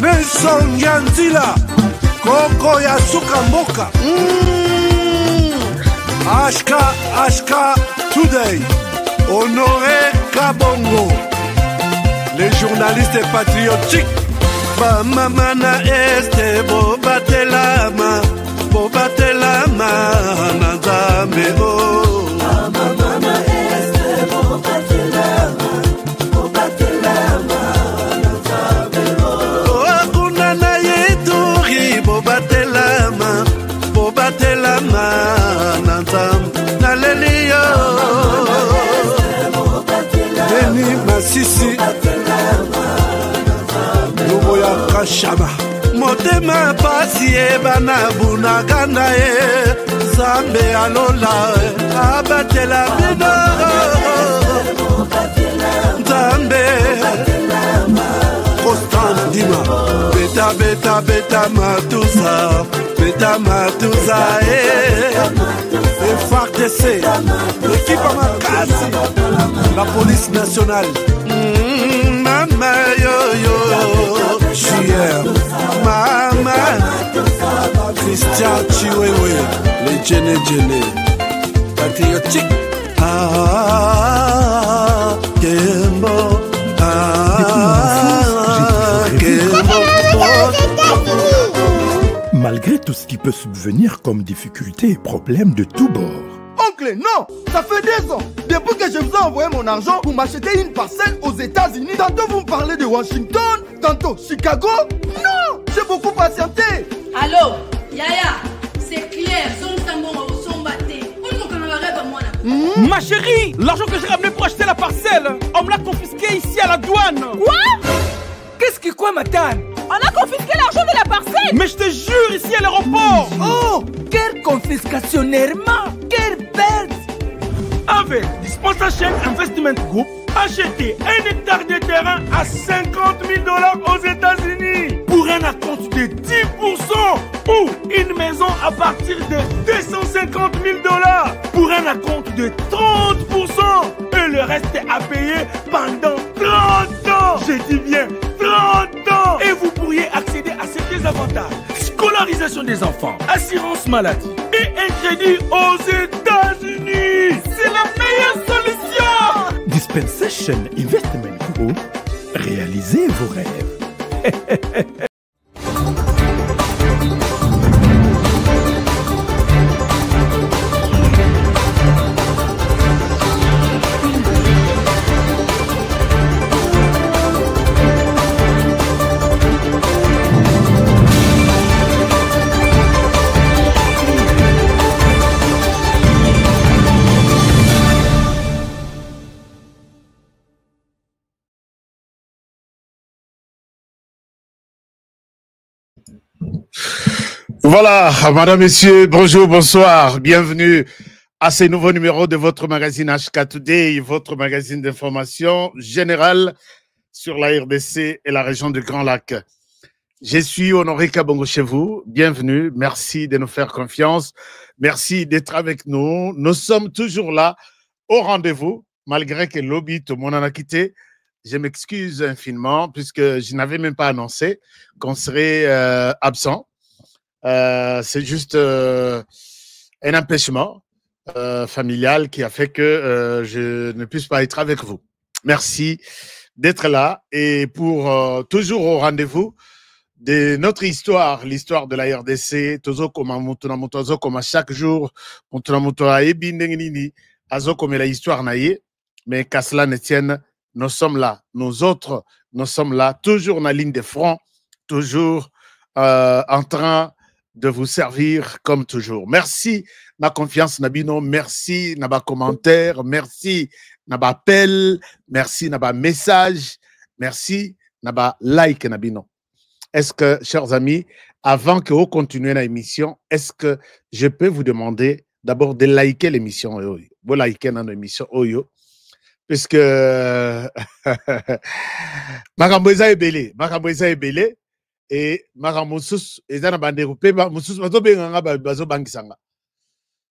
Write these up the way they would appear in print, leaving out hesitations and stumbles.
Nelson Yanzila, Koko ya suka mboka. Ashka Today, Honoré Kabongo, les journalistes patriotiques. Bamamana este bobatelama nazambe o. Bamamana este bobatelama nazambe o. Akuna na yeturi bobatelama nazambe nalelio. Beni Masisi Luboya Kashama Motema pasi bana bunagana Zambe alola abatela bino Zambe Constant Dima Beta matuza FARDC l'équipe à Makassi la police nationale Mama yo Chier Mama Christian Chiwewe les Djene patriotique Kembo Malgré tout ce qui peut subvenir comme difficultés et problèmes de tous bords. Oncle, non, ça fait 2 ans. Depuis que je vous ai envoyé mon argent pour m'acheter une parcelle aux États-Unis, tantôt vous me parlez de Washington, tantôt Chicago. Non, j'ai beaucoup patienté. Allô, Yaya, c'est clair, Ma chérie, l'argent que j'ai ramené pour acheter la parcelle, on me l'a confisqué ici à la douane. Quoi? Qu'est-ce qui quoi, madame? On a confisqué l'argent de la parcelle. Mais je te jure, ici à l'aéroport. Oh, quelle confiscationnairement, quelle perte. Avec Dispensation Investment Group, achetez 1 hectare de terrain à 50 000 $ aux États-Unis pour un acompte de 10% ou une maison à partir de 250 000 $ pour un acompte de 30% et le reste à payer pendant 30 ans. Je dis bien 30 ans. Et vous pourriez accéder à ces avantages: scolarisation des enfants, assurance maladie et un crédit aux États-Unis. C'est la meilleure solution. Dispensation Investment Group, réalisez vos rêves. Voilà, madame, messieurs, bonjour, bonsoir, bienvenue à ce nouveau numéro de votre magazine HK Today, votre magazine d'information générale sur la RDC et la région du Grand Lac. Je suis Honoré Kabongo chez vous, bienvenue, merci de nous faire confiance, merci d'être avec nous. Nous sommes toujours là, au rendez-vous, malgré que lobby, tout le monde en a quitté. Je m'excuse infiniment, puisque je n'avais même pas annoncé qu'on serait absent. C'est juste un empêchement familial qui a fait que je ne puisse pas être avec vous. Merci d'être là et pour toujours au rendez-vous de notre histoire, l'histoire de la RDC. Toujours comme chaque jour, comme la histoire naïe, mais qu'à cela ne tienne, nous sommes là. Nous autres, nous sommes là, toujours dans la ligne de front, toujours en train de vous servir comme toujours. Merci, ma confiance, Nabino. Merci, Naba commentaire. Merci, Naba appel. Merci, Naba message. Merci, Naba like, Nabino. Est-ce que, chers amis, avant que vous continuiez l'émission, est-ce que je peux vous demander d'abord de liker l'émission? Vous likez dans l'émission, puisque Makamboisa est belé. Et Maramoussous, et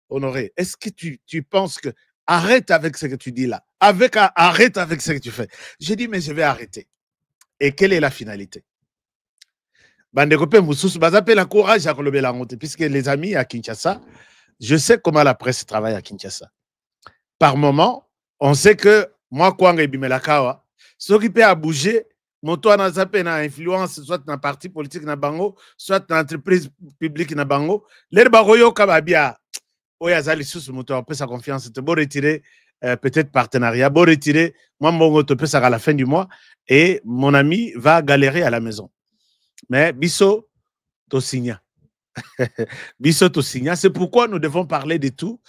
Honoré, est-ce que tu penses que arrête avec ce que tu dis là, arrête avec ce que tu fais? J'ai dit, mais je vais arrêter. Et quelle est la finalité? Bandekopé Moussous, Bazapé la courage à Kolobé la montée, puisque les amis à Kinshasa, je sais comment la presse travaille à Kinshasa. Par moment, on sait que moi, Kwanga Bimelakawa, ce qui peut bouger, mon toit n'a pas influence, soit dans le parti politique na bango, soit dans l'entreprise publique na bango. Les baroyo kababia, oyazali sous mon toit, on peut sa confiance, te beau retirer peut-être partenariat, beau retirer, moi mon te peut ça à la fin du mois, et mon ami va galérer à la maison. Mais biso to signa. Biso to signa, c'est pourquoi nous devons parler de tout,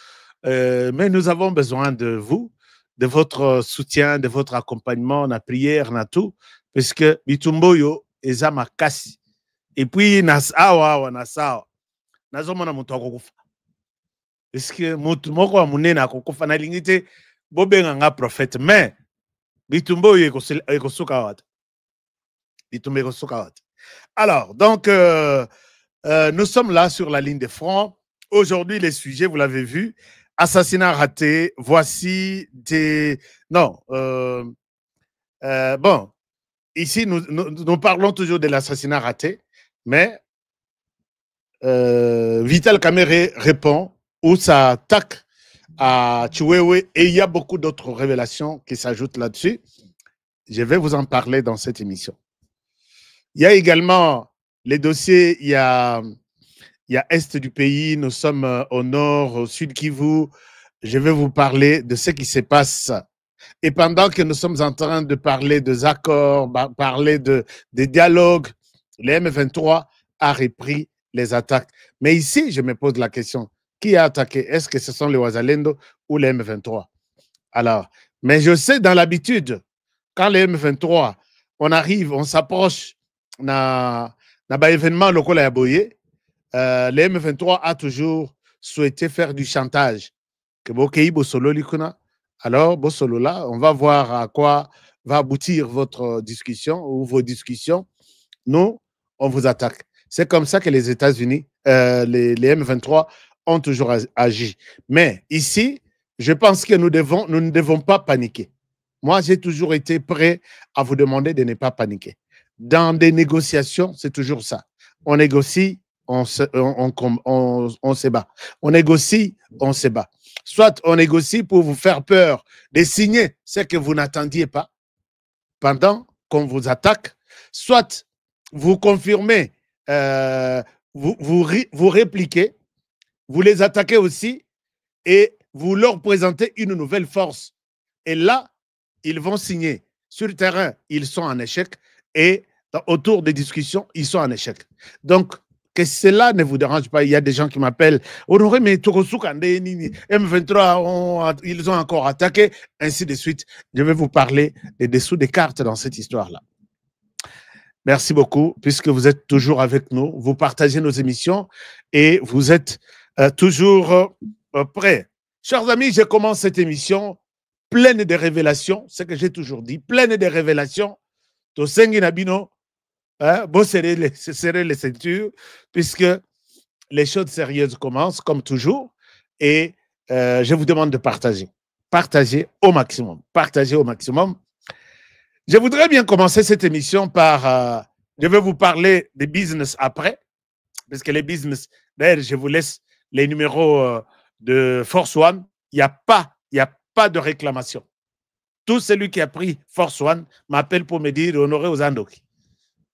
mais nous avons besoin de vous, de votre soutien, de votre accompagnement, na prière, na tout, parce que bitumboyo eza makasi. Et puis nas awa na sawa. Nazomona mutu akokufa. Parce que mutu moko wa munene akokufa na lingite bobenga nga prophète, mais bitumboyo ekosuka wata. Bitumboyo ekosuka wata. Alors, donc nous sommes là sur la ligne de front. Aujourd'hui, les sujets, vous l'avez vu, assassinat raté, voici des... Non, bon, ici, nous parlons toujours de l'assassinat raté, mais Vital Kamerhe répond ou s'attaque à Chiwewe et il y a beaucoup d'autres révélations qui s'ajoutent là-dessus. Je vais vous en parler dans cette émission. Il y a également les dossiers, il y a Est du pays, nous sommes au nord, au sud Kivu. Je vais vous parler de ce qui se passe. Et pendant que nous sommes en train de parler des accords, parler des dialogues, le M23 a repris les attaques. Mais ici, je me pose la question, qui a attaqué? Est-ce que ce sont les Wazalendo ou les M23? Alors, mais je sais dans l'habitude, quand les M23, on arrive, on s'approche, na événement local à Boye, le M23 a toujours souhaité faire du chantage. Que Bokei Bosolo Likuna. Alors, Bosolo là, on va voir à quoi va aboutir votre discussion ou vos discussions. Nous, on vous attaque. C'est comme ça que les États-Unis, les M23 ont toujours agi. Mais ici, je pense que nous ne devons pas paniquer. Moi, j'ai toujours été prêt à vous demander de ne pas paniquer. Dans des négociations, c'est toujours ça. On négocie, on se bat. On négocie, on se bat. Soit on négocie pour vous faire peur de signer ce que vous n'attendiez pas pendant qu'on vous attaque, soit vous confirmez, vous répliquez, vous les attaquez aussi et vous leur présentez une nouvelle force. Et là, ils vont signer. Sur le terrain, ils sont en échec et autour des discussions, ils sont en échec. Donc, que cela ne vous dérange pas, il y a des gens qui m'appellent mais M23, ils ont encore attaqué, ainsi de suite. Je vais vous parler des dessous des cartes dans cette histoire-là. Merci beaucoup, puisque vous êtes toujours avec nous, vous partagez nos émissions et vous êtes toujours prêts. Chers amis, je commence cette émission pleine de révélations, ce que j'ai toujours dit, pleine de révélations. Tosengi Nabino, bon, serrer les ceintures, puisque les choses sérieuses commencent, comme toujours, et je vous demande de partager. Partagez au maximum. Partagez au maximum. Je voudrais bien commencer cette émission par... je vais vous parler des business après, parce que les business... D'ailleurs, je vous laisse les numéros de Force One. Il n'y a pas de réclamation. Tout celui qui a pris Force One m'appelle pour me dire honoré aux Andoki.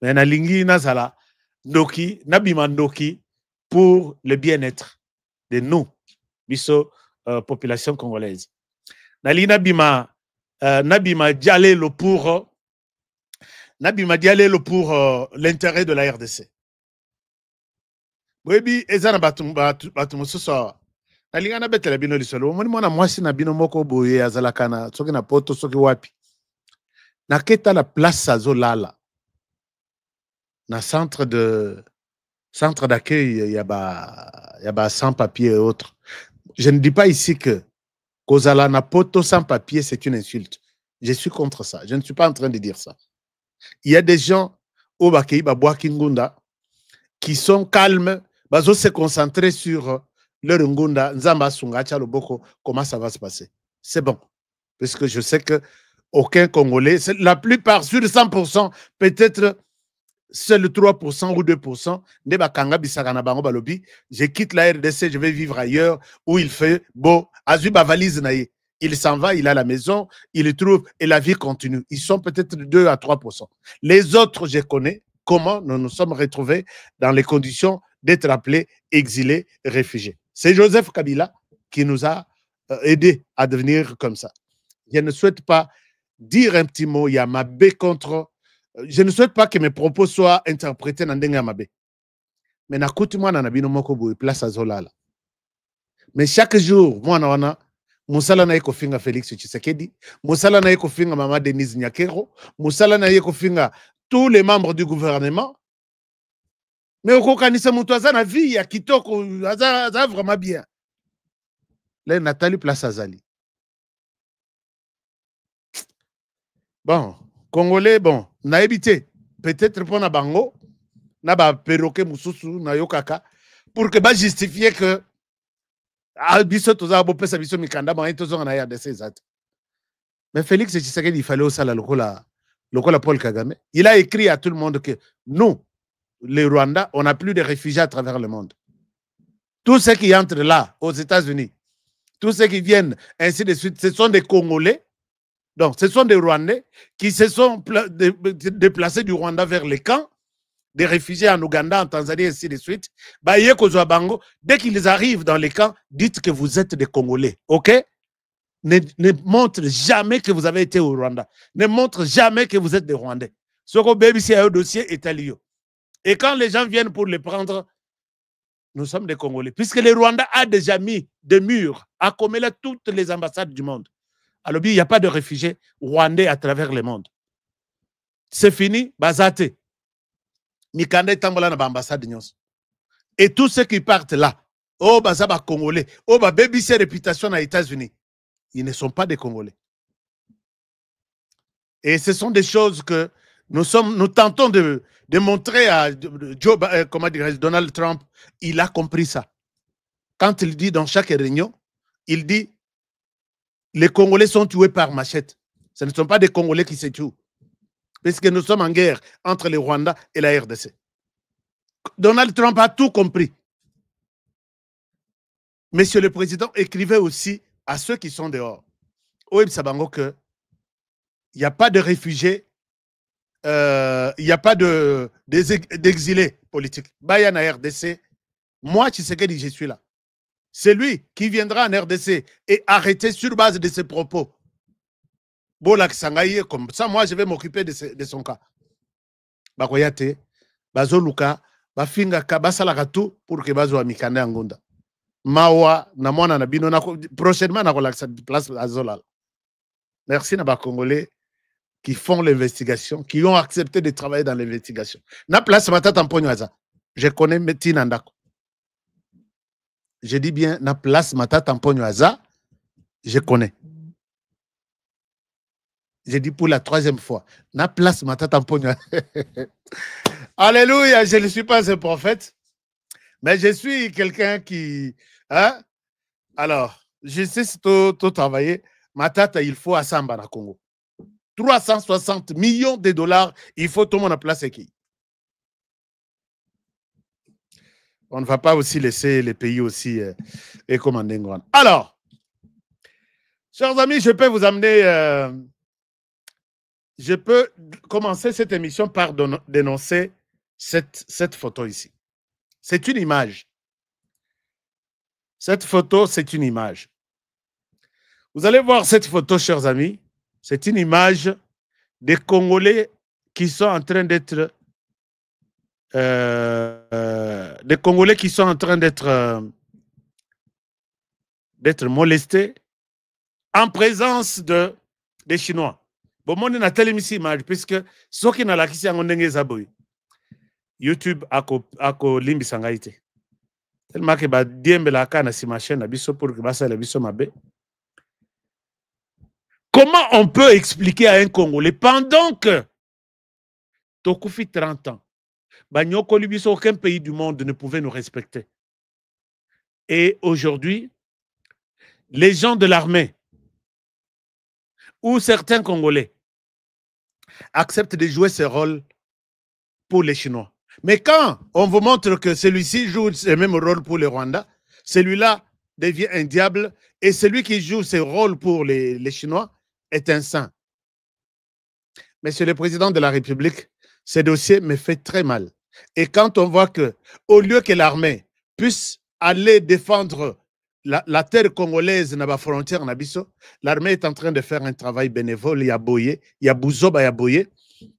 Mais Nalingi Nazala, Ndoki, Nabima Ndoki, pour le bien-être de nous, biso population congolaise. Nali Nabima Dialelo pour l'intérêt de la RDC. Oui, ezana batumusoso. Nalinga na betela bino lisolo. Mwana mwasi na bino moko boye azalakana soki na poto soki wapi. Naketa la place azolala. Na centre d'accueil, il y a sans papier et autres. Je ne dis pas ici que Kozala na poto sans papier, c'est une insulte. Je suis contre ça. Je ne suis pas en train de dire ça. Il y a des gens au Bakei Babwa Kingunda qui sont calmes, bazo se concentrer sur leur ngunda, Nzamba Sungacha Loboko, comment ça va se passer. C'est bon. Parce que je sais que aucun Congolais, la plupart, sur 100%, peut-être seul 3% ou 2%, je quitte la RDC, je vais vivre ailleurs où il fait beau. Azuba valise naïe. Il s'en va, il a la maison, il trouve et la vie continue. Ils sont peut-être 2 à 3%. Les autres, je connais comment nous nous sommes retrouvés dans les conditions d'être appelés exilés, réfugiés. C'est Joseph Kabila qui nous a aidés à devenir comme ça. Je ne souhaite pas dire un petit mot, il y a Mabé contre. Je ne souhaite pas que mes propos soient interprétés dans Denga Mabé. Mais n'écoute-moi, Nanabino Mokobo, place à Zolala. Mais chaque jour, moi, Moussala na yeko finga Félix Tshisekedi, Moussala na yeko finga Mama Denise Nyakero, Moussala na yeko finga tous les membres du gouvernement. Mais au Kokanisa Moutouaza na vie ya kitoko, ça vraiment bien. Là, Nathalie place à Zali. Bon, Congolais, bon, na évité. Peut-être pour na bango, na ba perroquet moussousou, na yokaka, pour que ba justifier que mais Félix Tshisekedi, il fallait aussi la lokola Paul Kagame. Il a écrit à tout le monde que nous, les Rwandais, on n'a plus de réfugiés à travers le monde. Tous ceux qui entrent là, aux États-Unis, tous ceux qui viennent, ainsi de suite, ce sont des Congolais. Donc, ce sont des Rwandais qui se sont déplacés du Rwanda vers les camps, des réfugiés en Ouganda, en Tanzanie, et ainsi de suite. Dès qu'ils arrivent dans les camps, dites que vous êtes des Congolais, ok? Ne montre jamais que vous avez été au Rwanda. Ne montre jamais que vous êtes des Rwandais. Ce que baby c'est un dossier italien. Et quand les gens viennent pour les prendre, nous sommes des Congolais. Puisque le Rwanda a déjà mis des murs à comméler toutes les ambassades du monde. Alors, il n'y a pas de réfugiés rwandais à travers le monde. C'est fini, Bazate. Et tous ceux qui partent là, oh, Bazaba Congolais, oh, baby, c'est réputation aux États-Unis, ils ne sont pas des Congolais. Et ce sont des choses que nous tentons de montrer à Donald Trump. Il a compris ça. Quand il dit dans chaque réunion, il dit les Congolais sont tués par machette. Ce ne sont pas des Congolais qui se tuent. Puisque nous sommes en guerre entre le Rwanda et la RDC. Donald Trump a tout compris. Monsieur le Président écrivait aussi à ceux qui sont dehors. Ouib Sabango que il n'y a pas de réfugiés, il n'y a pas d'exilés politiques. Bayana RDC, moi, Tshisekedi, je suis là. C'est lui qui viendra en RDC et arrêter sur base de ses propos. Comme ça, moi, je vais m'occuper de son cas. Bakoyate, bazoluka, bafinga kabasala tout pour que bazo amikande angonda. Mawa, na mwana na bino, prochainement, na relaxa place à Zolal. Merci na ba Congolais qui font l'investigation, qui ont accepté de travailler dans l'investigation. Na place matata mponyo aza. Je connais Metina Ndako. Je dis bien, na place matata mponyo aza, je connais. J'ai dit pour la 3e fois. Na place matata mponyo. Alléluia, je ne suis pas un prophète, mais je suis quelqu'un qui... Hein? Alors, je sais si tu travailles. Matata, il faut à Samba na Congo. 360 millions de dollars, il faut tout le monde à place qui. On ne va pas aussi laisser les pays aussi et commander. Alors, chers amis, je peux vous amener... je peux commencer cette émission par dénoncer cette photo ici. C'est une image. Cette photo, c'est une image. Vous allez voir cette photo, chers amis. C'est une image des Congolais qui sont en train d'être... des Congolais qui sont en train d'être molestés en présence des Chinois. Bon, on a telle image, puisque ceux qui n'ont pas la question, YouTube ako limbi sangaite. Tellement que diembe la kana si ma chaîne abiso pour que basa la biso mabe. Comment on peut expliquer à un Congolais pendant que Tokoufi 30 ans, Banyoko Libiso, aucun pays du monde ne pouvait nous respecter. Et aujourd'hui, les gens de l'armée ou certains Congolais acceptent de jouer ce rôle pour les Chinois. Mais quand on vous montre que celui-ci joue le même rôle pour le Rwanda, celui-là devient un diable et celui qui joue ce rôle pour les Chinois est un saint. Monsieur le Président de la République, ce dossier me fait très mal. Et quand on voit que, au lieu que l'armée puisse aller défendre la terre congolaise dans la frontière, l'armée est en train de faire un travail bénévole. Il y a Boye, il y a Bouzoba, il y a Boye.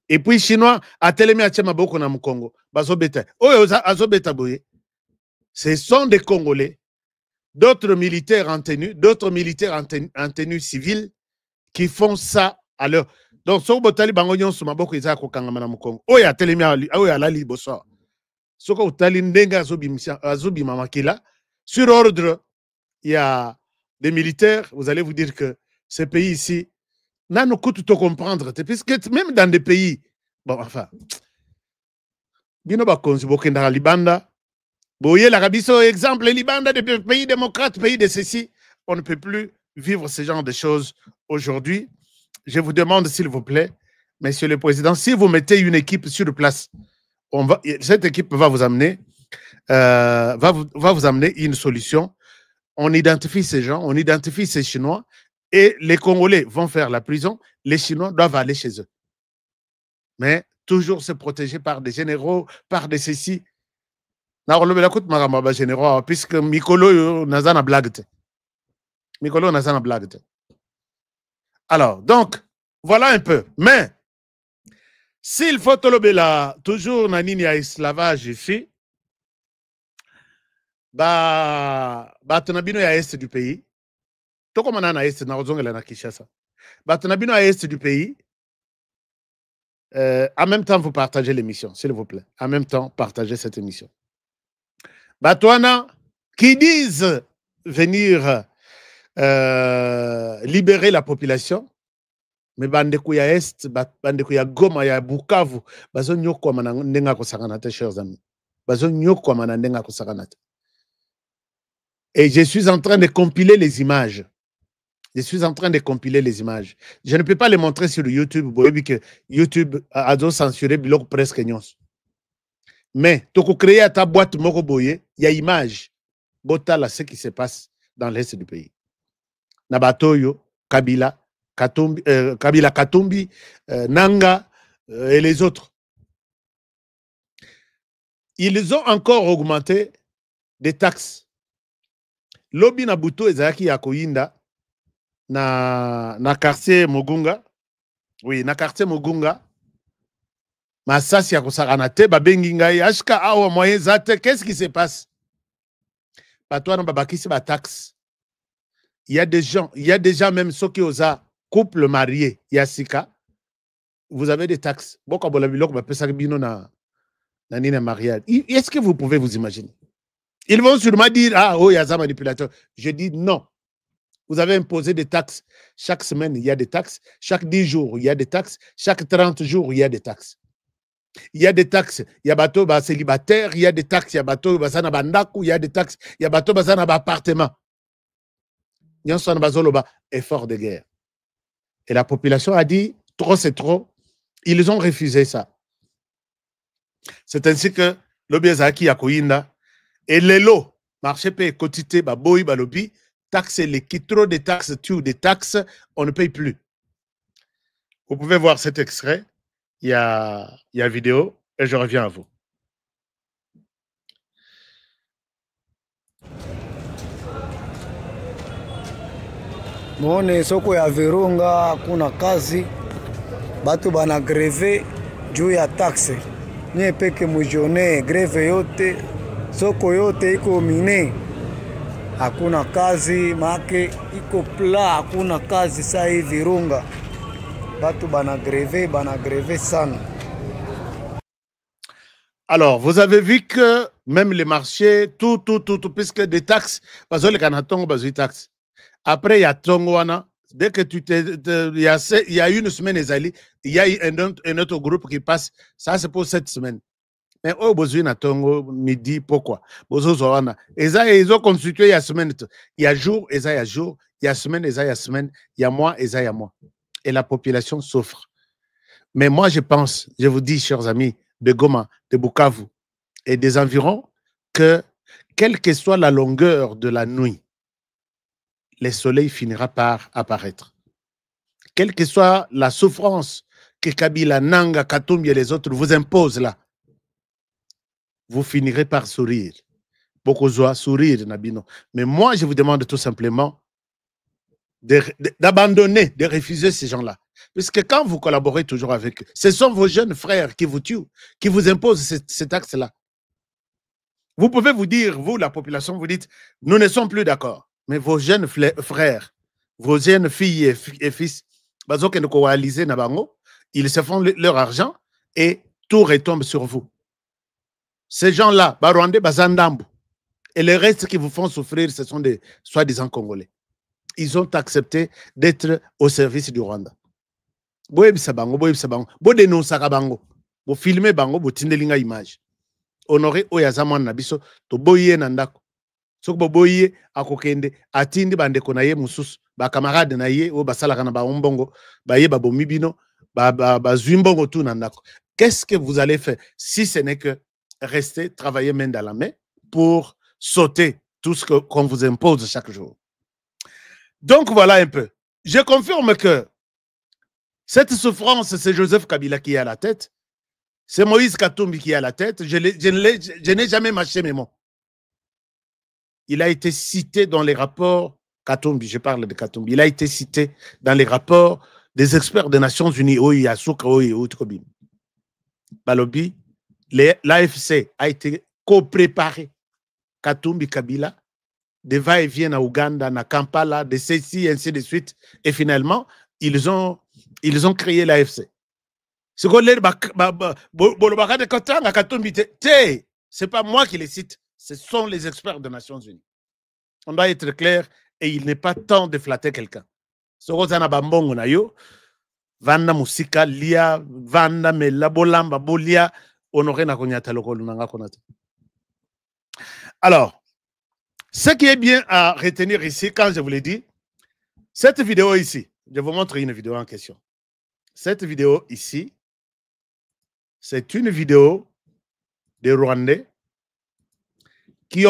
Et puis, Chinois, à Télémé, à Tchamaboko, dans le Congo, ce sont des Congolais, d'autres militaires en tenue, en tenue civile qui font ça à leur. Donc, si vous avez des Sumaboko, ils ont un Congo. Oh, il y a Télémé, oh, il y a Lali Bossa. Si vous avez des Mamakila, sur ordre, il y a des militaires, vous allez vous dire que ce pays ici, n'a nous coûte de comprendre, puisque même dans des pays, bon, enfin, Binoba Konziboke dans Libanda, Boye l'Arabie Saoudite, exemple, Libanda, des pays démocrates, pays de ceci, on ne peut plus vivre ce genre de choses aujourd'hui. Je vous demande, s'il vous plaît, Monsieur le Président, si vous mettez une équipe sur place, cette équipe va vous amener, une solution. On identifie ces gens, on identifie ces Chinois, et les Congolais vont faire la prison, les Chinois doivent aller chez eux. Mais toujours se protéger par des généraux, par des ceci. Puisque Mikolo n'a pas blague. Mikolo n'a pas blague. Alors, donc, voilà un peu. Mais, s'il faut toujours nanini à esclavage ici, Batonabino à est du pays. Tout comme on a à est, na Kinshasa. Batonabino à est du pays. En même temps, vous partagez l'émission, s'il vous plaît. En même temps, partagez cette émission. Batouana, qui disent venir libérer la population, mais Bandekou ya Est, Bandekou ya Goma, ya Bukavu, bazo nyoko mana ndenga ko sakanate, chers amis. Bazo nyoko mana ndenga ko sakanate. Et je suis en train de compiler les images. Je suis en train de compiler les images. Je ne peux pas les montrer sur YouTube. Vous voyez que YouTube a censuré presque nyons. Mais, tu peux créer à ta boîte Moko Boye, il y a image. Botala, ce qui se passe dans l'Est du pays. Nabatoyo, Kabila, Katumbi, Nanga et les autres. Ils ont encore augmenté des taxes. Lobi Nabuto ezaki ya koyinda na quartier Mugunga. Oui, na quartier Mugunga. Masasi ya kosakana te babengi ngai ashka awa moyen zate. Qu'est-ce qui se passe? Patouana babakisi ba taxe. Il y a des gens même ceux qui osent couple marié yasika. Vous avez des taxes. Boka bolabilok ba pesa bino na nina mariage. Est-ce que vous pouvez vous imaginer? Ils vont sûrement dire, ah, oh, il y a ça manipulateur. Je dis non. Vous avez imposé des taxes. Chaque semaine, il y a des taxes. Chaque 10 jours, il y a des taxes. Chaque 30 jours, il y a des taxes. Il y a des taxes. Il y a bateau célibataire. Il y a des taxes. Il y a bateau basana bandaku. Il y a des taxes. Il y a bateau basana appartement. Il y a un effort de guerre. Et la population a dit, trop c'est trop. Ils ont refusé ça. C'est ainsi que l'Obiezaki Yakoyinda et les lots, marché paye quotité, baboy, balobi, taxes, les qui trop de taxes, tu des taxes, on ne paye plus. Vous pouvez voir cet extrait, il y a vidéo, et je reviens à vous. Mone soko ya Virunga kuna kazi, batu bana greve juu ya taxe. Nye peke mujone greve yote, soko yote iko mine. Hakuna kazi, make iko pla, hakuna kazi saa hii Virunga. Batu bana greve sana. Alors, vous avez vu que même les marchés, tout, puisque des taxes, parce que les Canatons ont des taxes. Après, il y a Tongwana. Dès que il y a une semaine, il y a un autre groupe qui passe. Ça, c'est pour cette semaine. Mais au besoin à Tongo, midi, pourquoi? Ils ont constitué il y a semaine. Il y a jour, il y a jour. Il y a semaine, il y a semaine. Il y a mois, il y a mois. Et la population souffre. Mais moi, je pense, je vous dis, chers amis, de Goma, de Bukavu et des environs que, quelle que soit la longueur de la nuit, le soleil finira par apparaître. Quelle que soit la souffrance que Kabila, Nanga, Katumbi et les autres vous imposent là, vous finirez par sourire. Beaucoup de sourire, Nabino. Mais moi, je vous demande tout simplement d'abandonner, de refuser ces gens-là. Puisque quand vous collaborez toujours avec eux, ce sont vos jeunes frères qui vous tuent, qui vous imposent cet axe-là. Vous pouvez vous dire, vous, la population, vous dites, nous ne sommes plus d'accord. Mais vos jeunes frères, vos jeunes filles et fils, ils se font leur argent et tout retombe sur vous. Ces gens-là, Barwande, Bazandambu, et les restes qui vous font souffrir, ce sont des soi-disant Congolais. Ils ont accepté d'être au service du Rwanda. Vous dénoncez bango, vous filmez bango, vous tindelinga image. Honoré Oyazaman Nabiso, to boye nandako. Sok boye akokende, atindi bandeko na ye musus, ba camarade na ye, o basalaka na ba ombongo, ba ye ba bomibino, ba zuimbongo tout nandako. Qu'est-ce que vous allez faire si ce n'est que rester, travailler main dans la main pour sauter tout ce qu'on vous impose chaque jour? Donc voilà un peu. Je confirme que cette souffrance, c'est Joseph Kabila qui est à la tête. C'est Moïse Katumbi qui est à la tête. Je n'ai jamais mâché mes mots. Il a été cité dans les rapports Katumbi, je parle de Katumbi. Il a été cité dans les rapports des experts des Nations Unies. Balobi, l'AFC a été co-préparé. Katumbi Kabila, de va-et-vient à Ouganda, à Kampala, de ceci, ainsi de suite. Et finalement, ils ont créé l'AFC. C'est pas moi qui les cite, ce sont les experts des Nations Unies. On doit être clair et il n'est pas temps de flatter quelqu'un. Vanda musika lia, vanda mela bolamba bolia, honoré na konyata lokolo nanga konate. Alors, ce qui est bien à retenir ici, quand je vous l'ai dit, cette vidéo ici, je vous montre une vidéo en question. Cette vidéo ici, c'est une vidéo des Rwandais qui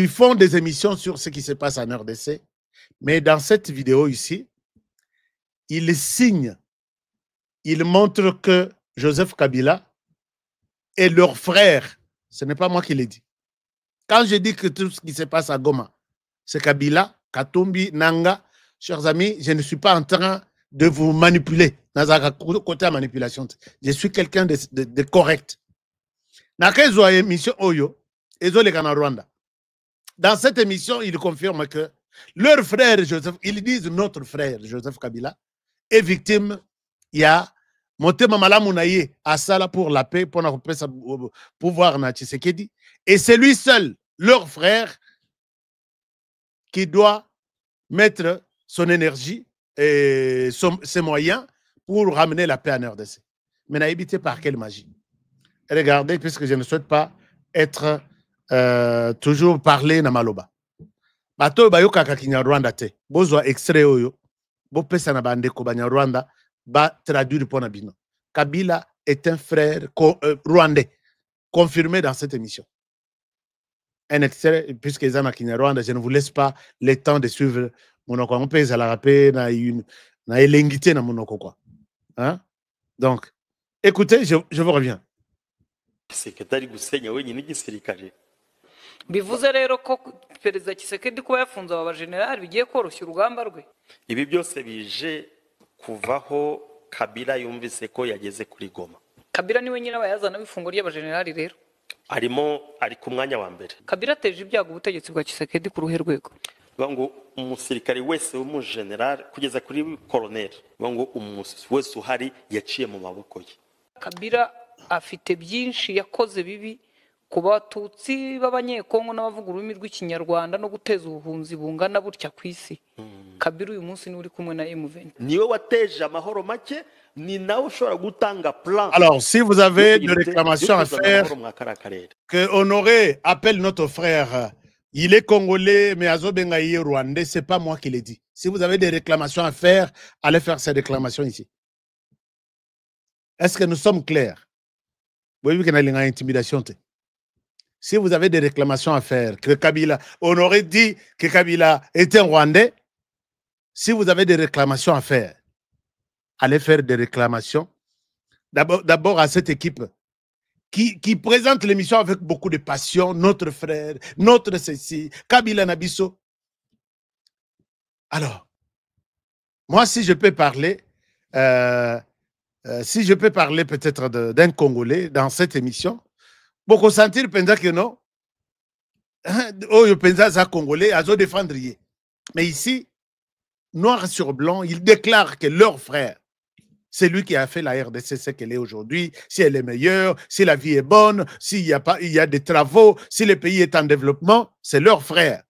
font des émissions sur ce qui se passe en RDC. Mais dans cette vidéo ici, ils signent, ils montrent que Joseph Kabila est leur frère. Ce n'est pas moi qui l'ai dit. Quand je dis que tout ce qui se passe à Goma, c'est Kabila, Katumbi, Nanga, chers amis, je ne suis pas en train de vous manipuler. Côté manipulation, je suis quelqu'un de correct. Dans cette émission, ils confirment que leur frère Joseph, ils disent notre frère Joseph Kabila est victime. Il y a Motema Malamunaye à Sala pour la paix, pour pouvoir na Tshisekedi. Et c'est lui seul, leur frère, qui doit mettre son énergie et ses moyens pour ramener la paix en RDC. Mais n'a évité par quelle magie? Regardez, puisque je ne souhaite pas être toujours parler na maloba. Bato bayoka kakinya Rwanda te. Bozwa extrait oyo. Bo pesa na bande ko banya Rwanda ba traduire pour Nabino. Kabila est un frère rwandais confirmé dans cette émission. Un extrait, puisque les amis Rwanda, je ne vous laisse pas le temps de suivre mon on peut la rappeler na elengité na monoko quoi. Hein? Donc, écoutez, je vous reviens. bivuze rero ko perezida Tshisekedi ko yafunze aba general bigiye koroshya urugamba rwe. Ibi byose bije kuvaho Kabila yumvise ko yageze kuri Goma. Kabila niwe nyina bayazana bifungo ry'aba general rero. Ari ku mwanya wa mbere. Kabila teje ibyago ubutegetsi bwa Tshisekedi ku ruhe rwego. Bango umusirikari wese w'umugeneral kugeza kuri colonel. Bango wese uhari yaciye mu maboko ye. Kabila afite byinshi yakoze bibi ku batutsi b'abanyekongo n'abavuga ururimi rw'ikinyarwanda no guteza ubuhunzi bungana butya ku isi. Kabila uyu munsi ni uri kumwe na M20. Niwe wateje amahoro make, ni nawe ushobora gutanga plan. Alors, si vous avez des réclamations à faire, que Honoré appelle notre frère, il est congolais, mais Azobengaïe rwandais, c'est pas moi qui l'ai dit. Si vous avez des réclamations à faire, allez faire ces réclamations ici. Est-ce que nous sommes clairs? Vous voyez qu'il y a une intimidation. Si vous avez des réclamations à faire, que Kabila, on aurait dit que Kabila était un Rwandais. Si vous avez des réclamations à faire, allez faire des réclamations. D'abord à cette équipe qui présente l'émission avec beaucoup de passion, notre frère, notre ceci, Kabila Nabiso. Alors, moi, si je peux parler, peut-être d'un Congolais dans cette émission, beaucoup sentir que non, oh, je pense à Congolais, à défendre. Mais ici, noir sur blanc, ils déclarent que leur frère, c'est lui qui a fait la RDC, ce qu'elle est aujourd'hui, si elle est meilleure, si la vie est bonne, s'il y a des travaux, si le pays est en développement, c'est leur frère.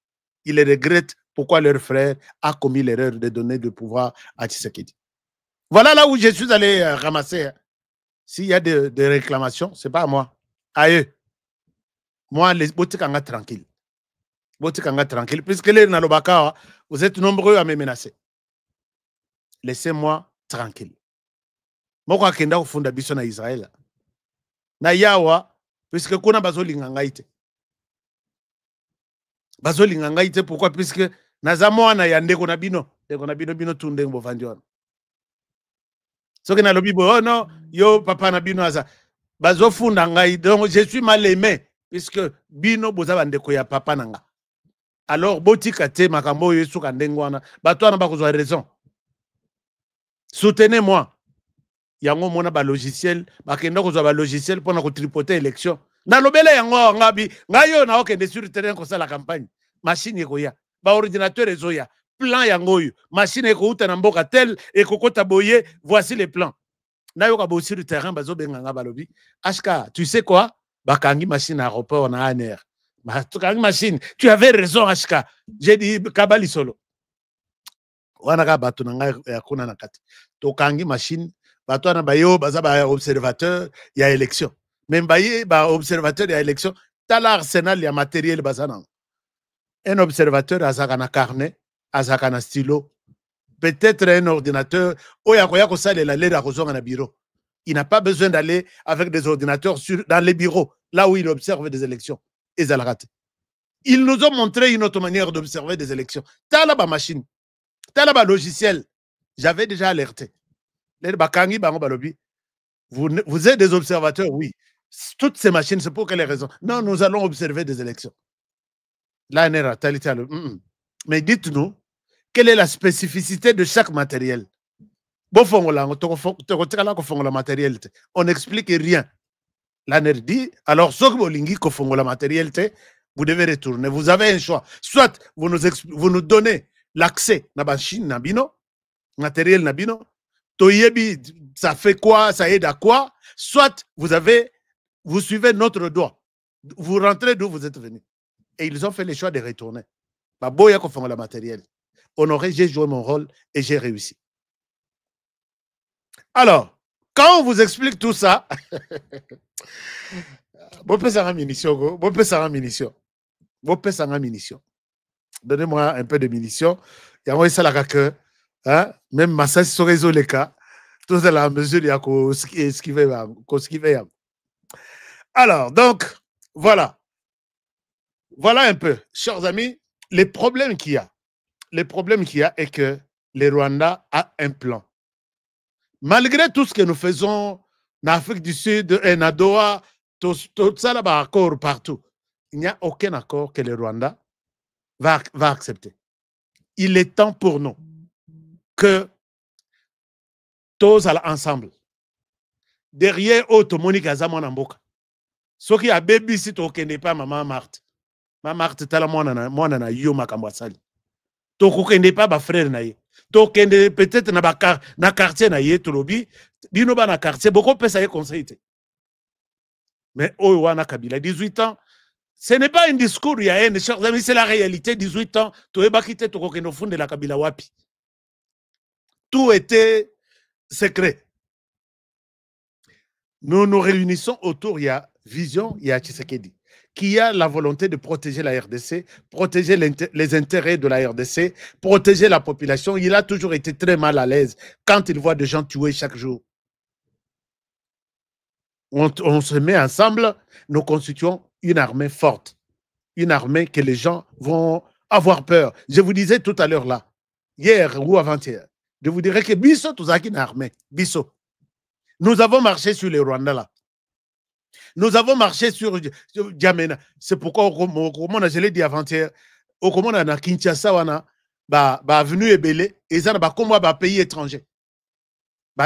Ils regrettent pourquoi leur frère a commis l'erreur de donner du pouvoir à Tshisekedi. Voilà là où je suis allé ramasser. S'il y a des réclamations, ce n'est pas à moi. À eux. Moi, les Botikanga tranquille. Botikanga tranquille. Puisque les Nalobaka, vous êtes nombreux à me menacer. Laissez-moi tranquille. Moko akenda kufunda biso na Israël. Na yawa, puisque kuna bazolinga ngaite. Bazolinga ngaite, pourquoi? Puisque nazamo na yandeko na bino. Ndeko na bino tunde mbovandi wana. Soki na lobi bo, oh non, yo papa na bino aza. Bazofunda ngai, donc je suis mal aimé. Puisque bino boza bandeko ya papa nanga. Alors, botika te makambo yesu kandengwana. Bato na bakozwa raison. Soutenez-moi. Yango mona ba logiciel, bakenda kozwa ba logiciel pour na ko tripoter élection. Na lobele yango ngabi, ngayo na okende sur terrain ko sala campagne. Machine eko ya, ba ordinateur ezo ya, plan yango yo, machine eko uta na mboka tel et kokota boye, voici les plans. Na yo ka bo sur terrain bazo benga nga balobi. HK, tu sais quoi? Bakangi machine à aéroport na ANR. Bakangi machine, tu avais raison HK. J'ai dit kabali solo. Wana ka batu na nga ya kuna na kati. To kangi machine bato na bayo baza ba observateur ya élection même baye ba observateur ya élection tala arsenal ya matériel bazana un observateur azaka na carnet azaka na stylo peut-être un ordinateur oya koya ko salela lera kozonga na bureau. Il n'a pas besoin d'aller avec des ordinateurs dans les bureaux là où il observe des élections et zalagate. Ils nous ont montré une autre manière d'observer des élections. Tala ba machine, tala ba logiciel. J'avais déjà alerté. Vous êtes des observateurs, oui. Toutes ces machines, c'est pour quelles raisons? Non, nous allons observer des élections. Là, mais dites-nous, quelle est la spécificité de chaque matériel? On n'explique rien. L'ANER dit, alors, ce que la matériel, vous devez retourner. Vous avez un choix. Soit vous nous donnez l'accès à la machine, nabino, matériel nabino, Toyebi, ça fait quoi, ça aide à quoi? Soit vous suivez notre droit. Vous rentrez d'où vous êtes venu. Et ils ont fait le choix de retourner. Baboya qu'on fait le matériel. Honoré, j'ai joué mon rôle et j'ai réussi. Alors, quand on vous explique tout ça, bon peu ça munition, bon peu ça munition, bon peu ça munition. Donnez-moi un peu de munitions. Il y a ça la que hein? Même Massas sur les cas, tout à la mesure il y a esquivé. Alors, donc, voilà. Voilà un peu, chers amis, les problèmes qu'il y a. Le problème qu'il y a est que le Rwanda a un plan. Malgré tout ce que nous faisons en Afrique du Sud, en Adoa, tout ça là-bas, accord partout, il n'y a aucun accord que le Rwanda va accepter. Il est temps pour nous que tous ensemble, derrière Monica Azamon Amboka, ce qui a bébé si tu ne pas maman Marthe. Maman Marthe, tu as la Yoma Kambasali. Tu ne pas ma frère naïe. Tu ne peut-être na quartier naïe, tu l'obi, bino ba na quartier, beaucoup de ça conseillé. Mais Owana Kabila, 18 ans, ce n'est pas un discours, il y a un, chers amis, c'est la réalité, 18 ans, tu es bakité, tu es fond de la Kabila Wapi. Tout était secret. Nous nous réunissons autour, il y a vision, il y a Tshisekedi, qui a la volonté de protéger la RDC, protéger les intérêts de la RDC, protéger la population. Il a toujours été très mal à l'aise quand il voit des gens tués chaque jour. on se met ensemble, nous constituons une armée forte. Une armée que les gens vont avoir peur. Je vous disais tout à l'heure là, hier ou avant-hier, je vous dirais que Bisso, tout ça qui est une armée. Bisso. Nous avons marché sur les Rwandais là. Nous avons marché sur Djamena. C'est pourquoi, comme je l'ai dit avant-hier, au Komona à Kinshasa, avenue Ebele, et ça n'a comme pays étranger.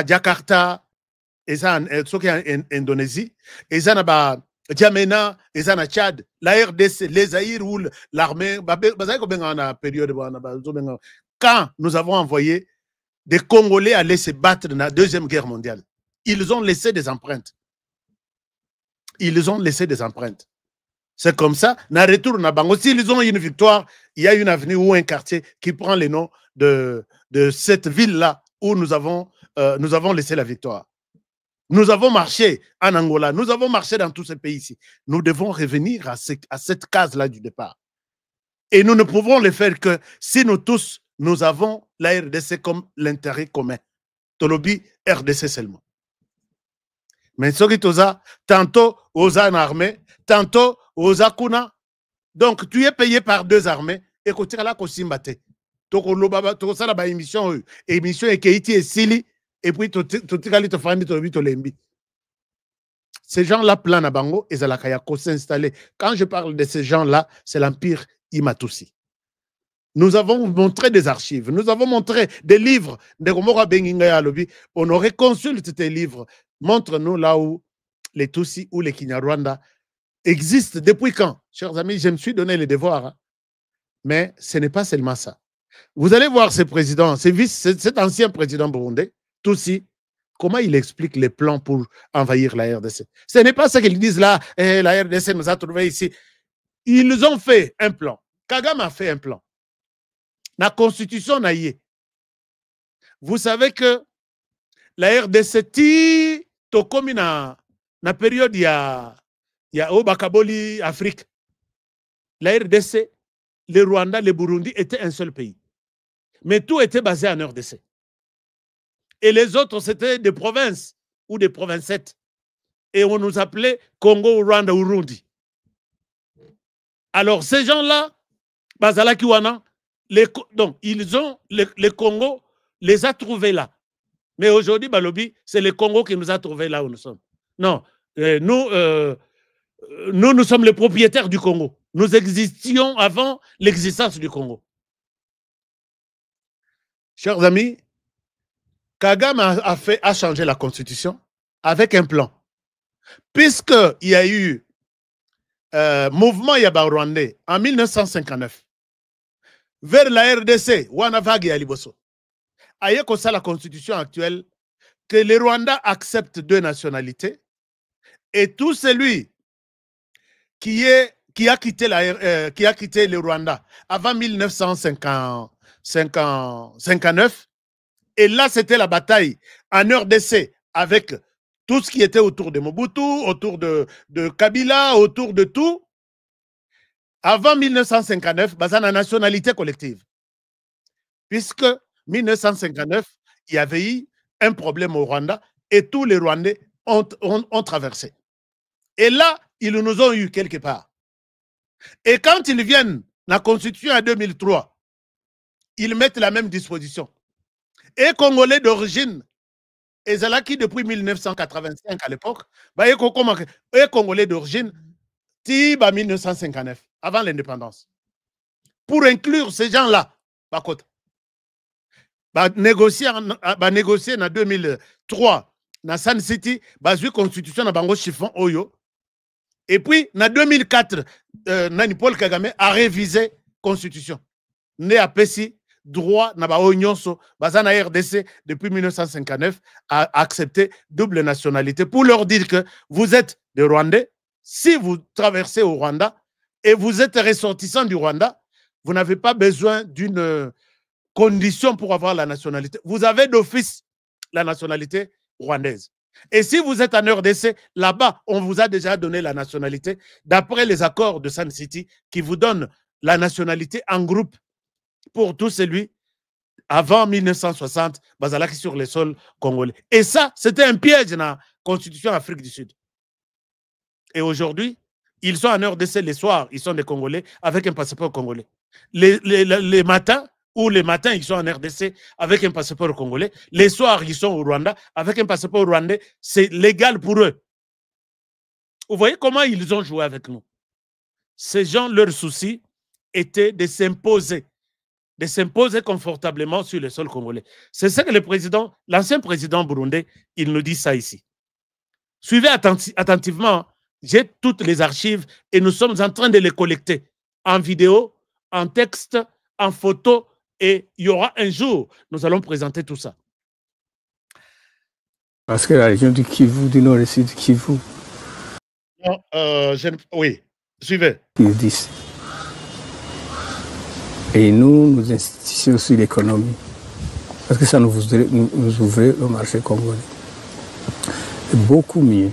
Jakarta, et ça en Indonésie, et ça n'a Djamena, et ça na Tchad, la RDC, les Zaïre ou l'armée, quand nous avons envoyé des Congolais aller se battre dans la Deuxième Guerre mondiale, ils ont laissé des empreintes. Ils ont laissé des empreintes. C'est comme ça. Na retour na Bango. S'ils ont une victoire, il y a une avenue ou un quartier qui prend le nom de cette ville-là où nous avons laissé la victoire. Nous avons marché en Angola. Nous avons marché dans tous ces pays ici. Nous devons revenir à cette case-là du départ. Et nous ne pouvons le faire que si nous tous, nous avons la RDC comme l'intérêt commun. Tolobi, RDC seulement. Mais ce qui toza, tantôt aux armées, tantôt aux akuna. Donc tu es payé par deux armées et que tu as la kosimbate. Tu as la émission et Keiti et Sili et puis tu as fandi to lembi. Ces gens-là plan à Bango et Zalakayako s'installer. Quand je parle de ces gens-là, c'est l'empire Imatoussi. Nous avons montré des archives, nous avons montré des livres de Gomora Benginga Alobi. On aurait consulté tes livres. Montre-nous là où les Tutsis ou les Kinyarwanda existent. Depuis quand? Chers amis, je me suis donné les devoirs. Hein. Mais ce n'est pas seulement ça. Vous allez voir ce président, cet ancien président burundais, Tutsi, comment il explique les plans pour envahir la RDC. Ce n'est pas ça qu'ils disent là, la RDC nous a trouvés ici. Ils ont fait un plan. Kagame a fait un plan. La constitution n'a y. Vous savez que la RDC, comme na période, il y a au Bakaboli, Afrique. La RDC, le Rwanda, le Burundi étaient un seul pays. Mais tout était basé en RDC. Et les autres, c'était des provinces ou des provincettes. Et on nous appelait Congo, Rwanda, Urundi. Alors, ces gens-là, Bazala Kiwana, donc, ils ont, le Congo les a trouvés là. Mais aujourd'hui, Balobi, c'est le Congo qui nous a trouvés là où nous sommes. Non, nous sommes les propriétaires du Congo. Nous existions avant l'existence du Congo. Chers amis, Kagame a changé la constitution avec un plan. Puisqu'il y a eu mouvement Yaba Rwandais en 1959, vers la RDC, Wanavagi à Liboso, ayeko ça la constitution actuelle, que le Rwanda accepte deux nationalités et tout celui qui a quitté le Rwanda avant 1959, et là c'était la bataille en RDC avec tout ce qui était autour de Mobutu, autour de Kabila, autour de tout. Avant 1959, bah, ça la nationalité collective. Puisque 1959, il y avait eu un problème au Rwanda et tous les Rwandais ont traversé. Et là, ils nous ont eu quelque part. Et quand ils viennent, la Constitution en 2003, ils mettent la même disposition. Et Congolais d'origine, et Zalaki depuis 1985 à l'époque, et Congolais d'origine, Tiba 1959, avant l'indépendance. Pour inclure ces gens-là, négocier en 2003, dans San City, la constitution na bango chiffon Oyo. Et puis, en 2004, Paul Kagame a révisé la constitution. Né à Pessi, droit na ba Onyonso, bazana RDC depuis 1959 a accepté double nationalité pour leur dire que vous êtes des Rwandais. Si vous traversez au Rwanda et vous êtes ressortissant du Rwanda, vous n'avez pas besoin d'une condition pour avoir la nationalité. Vous avez d'office la nationalité rwandaise. Et si vous êtes en RDC, là-bas, on vous a déjà donné la nationalité d'après les accords de Sun City qui vous donnent la nationalité en groupe pour tout celui avant 1960, Bazalaki sur les sols congolais. Et ça, c'était un piège dans la Constitution Afrique du Sud. Et aujourd'hui, ils sont en RDC les soirs, ils sont des Congolais avec un passeport congolais. Les matins, ou les matins, ils sont en RDC avec un passeport congolais. Les soirs, ils sont au Rwanda avec un passeport rwandais. C'est légal pour eux. Vous voyez comment ils ont joué avec nous. Ces gens, leur souci était de s'imposer confortablement sur le sol congolais. C'est ça que le président, l'ancien président burundais, il nous dit ça ici. Suivez attentivement, j'ai toutes les archives et nous sommes en train de les collecter en vidéo, en texte, en photo, et il y aura un jour, nous allons présenter tout ça. Parce que la région du Kivu, du nord et sud du Kivu. Non, oui, suivez. Ils disent. Et nous insistons sur l'économie. Parce que ça nous ouvrait le marché congolais. Et beaucoup mieux.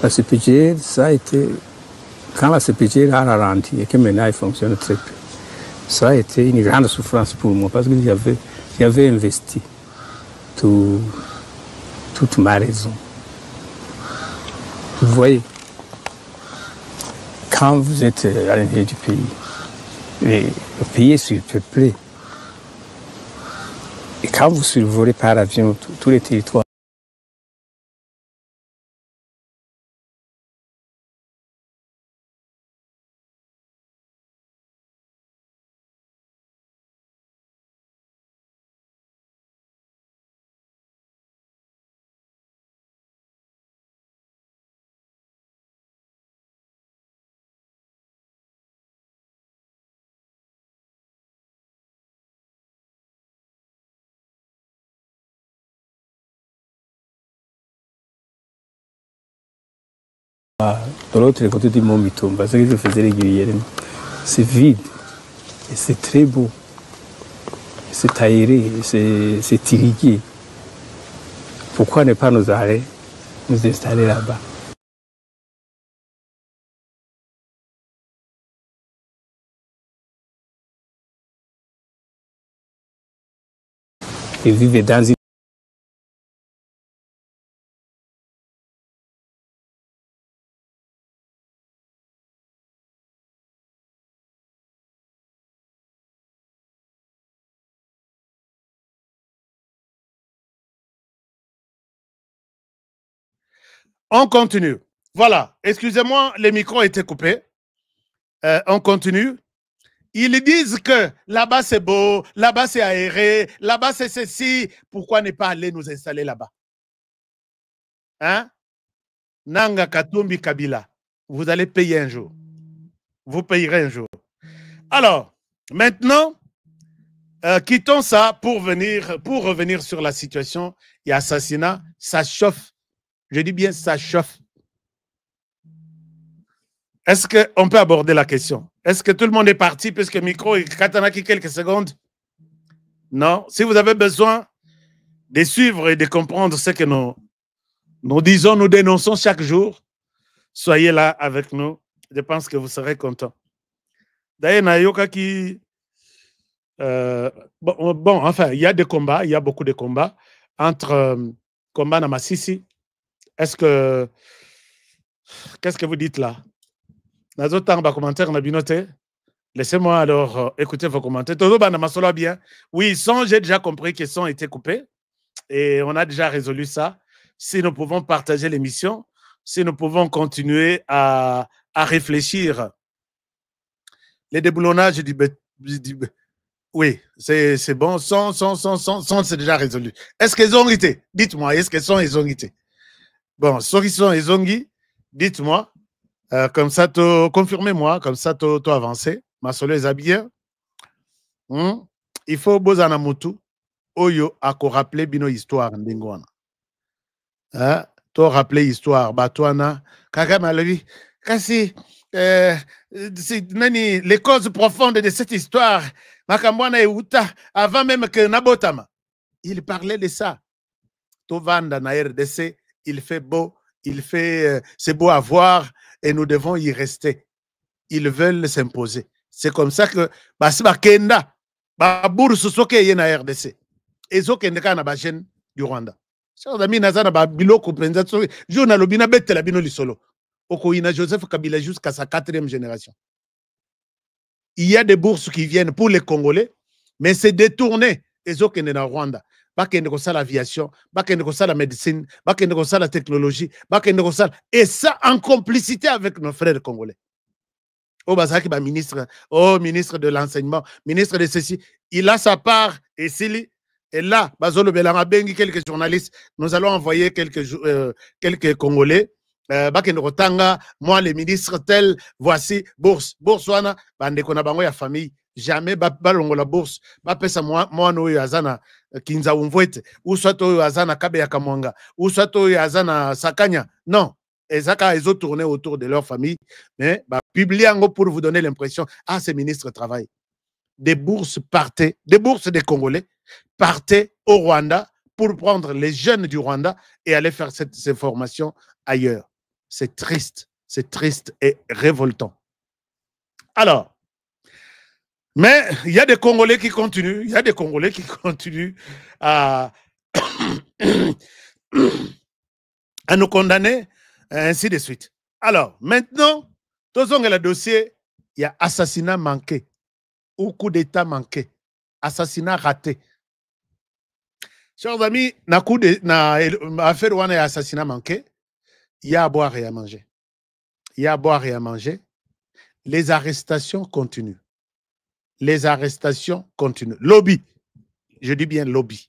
La CPG, ça a été. Quand la CPG a ralenti et que maintenant il fonctionne très peu, ça a été une grande souffrance pour moi parce que j'avais investi toute ma raison. Vous voyez, quand vous êtes à l'intérieur du pays, le pays est surpeuplé. Et quand vous survolez par avion tous les territoires, de l'autre côté du mont Mitomba, ce que je faisais régulièrement, c'est vide et c'est très beau, c'est aéré, c'est irrigué. Pourquoi ne pas nous installer là-bas? Et vivre dans une On continue. Voilà. Excusez-moi, les micros étaient coupés. On continue. Ils disent que là-bas c'est beau, là-bas c'est aéré, là-bas c'est ceci. Pourquoi ne pas aller nous installer là-bas? Hein? Nanga Katumbi Kabila. Vous allez payer un jour. Vous payerez un jour. Alors, maintenant, quittons ça pour revenir sur la situation et assassinat. Ça chauffe. Je dis bien ça chauffe. Est-ce qu'on peut aborder la question? Est-ce que tout le monde est parti puisque le micro est katanaki quelques secondes? Non. Si vous avez besoin de suivre et de comprendre ce que nous disons, nous dénonçons chaque jour, soyez là avec nous. Je pense que vous serez contents. D'ailleurs, Nayoka qui... bon, enfin, il y a des combats, il y a beaucoup de combats entre combats na Masisi. Est-ce que... Qu'est-ce que vous dites là? Laissez-moi alors écouter vos commentaires. Bien. Oui, j'ai déjà compris qu'ils ont été coupés et on a déjà résolu ça. Si nous pouvons partager l'émission, si nous pouvons continuer à réfléchir. Les déboulonnages oui, c'est bon. C'est déjà résolu. Est-ce qu'ils ont été? Dites-moi, est-ce qu'ils ont été? Bon, ceux qui sont Ezongi, dites-moi. Comme ça, confirmez-moi, comme ça, tu avancé. Ma solo est bien. Il faut bozana mutu oyo ako rappeler bino histoire ndingwana. To rappeler histoire batwana kaka malobi kasi nani les causes profondes de cette histoire makambwana euta avant même que nabotama. Il parlait de ça. To vanda na RDC, il fait beau, c'est beau à voir. Et nous devons y rester. Ils veulent s'imposer. C'est comme ça que Basiba Kenda, Babourou Sosoke est na RDC. Et Zokendeka na Bajen du Rwanda. chers amis, nazana ba biloko penza jo na lobina betela bino lisolo. Okoina Joseph Kabila jusqu'à sa 4e génération. Il y a des bourses qui viennent pour les Congolais, mais c'est détourné. Les autres qui sont au Rwanda. L'aviation, la médecine, la technologie, et ça en complicité avec nos frères congolais. Oh, Bazaki, ministre de l'enseignement, ministre de ceci, il a sa part, et s'il est là, Bazolo Belama Bengi, quelques journalistes, nous allons envoyer quelques Congolais. Moi, les ministres tels, voici, bourse, wana, bande kona bango ya famille, jamais balongo la bourse, pesa moi no yazana kinza umvwete, ou soit yazana kabe ya kamwanga, ou soit yazana sakanya, non, ezaka ils ont tourné autour de leur famille, mais publier pour vous donner l'impression, ah, ces ministres travaillent. Des bourses partaient, des bourses des Congolais partaient au Rwanda pour prendre les jeunes du Rwanda et aller faire ces formations ailleurs. C'est triste et révoltant. Alors, mais il y a des Congolais qui continuent, à nous condamner, ainsi de suite. Alors, maintenant, tous on a le dossier, il y a assassinat manqué, ou coup d'État manqué, assassinat raté. Chers amis, na affaire où on a assassinat manqué, il y a à boire et à manger. Il y a à boire et à manger. Les arrestations continuent. Les arrestations continuent. Lobby. Je dis bien lobby.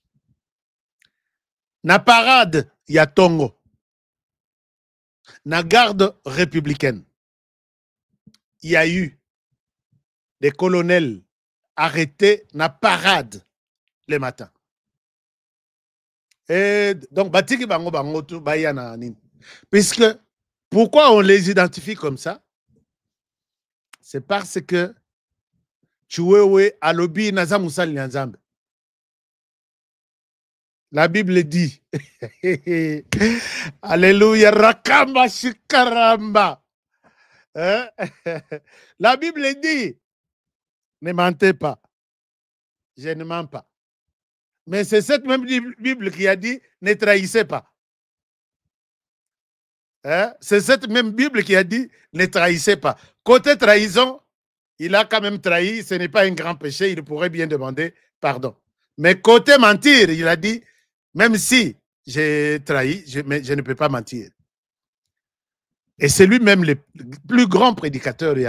Na parade, il y a Tongo. Na garde républicaine. Il y a eu des colonels arrêtés na parade le matin. Et donc, Batiki Bango Bango tout Bayana Nin. Puisque, pourquoi on les identifie comme ça? C'est parce que Chouewe Alobi Nazamusal Nyanzambe. La Bible dit, Alléluia, Rakamba Shikaramba. Hein? La Bible dit, ne mentez pas. Je ne mens pas. Mais c'est cette même Bible qui a dit, ne trahissez pas. Hein? C'est cette même Bible qui a dit ne trahissez pas. Côté trahison, il a quand même trahi, ce n'est pas un grand péché, il pourrait bien demander pardon. Mais côté mentir, il a dit même si j'ai trahi, mais je ne peux pas mentir. Et c'est lui-même le plus grand prédicateur. Il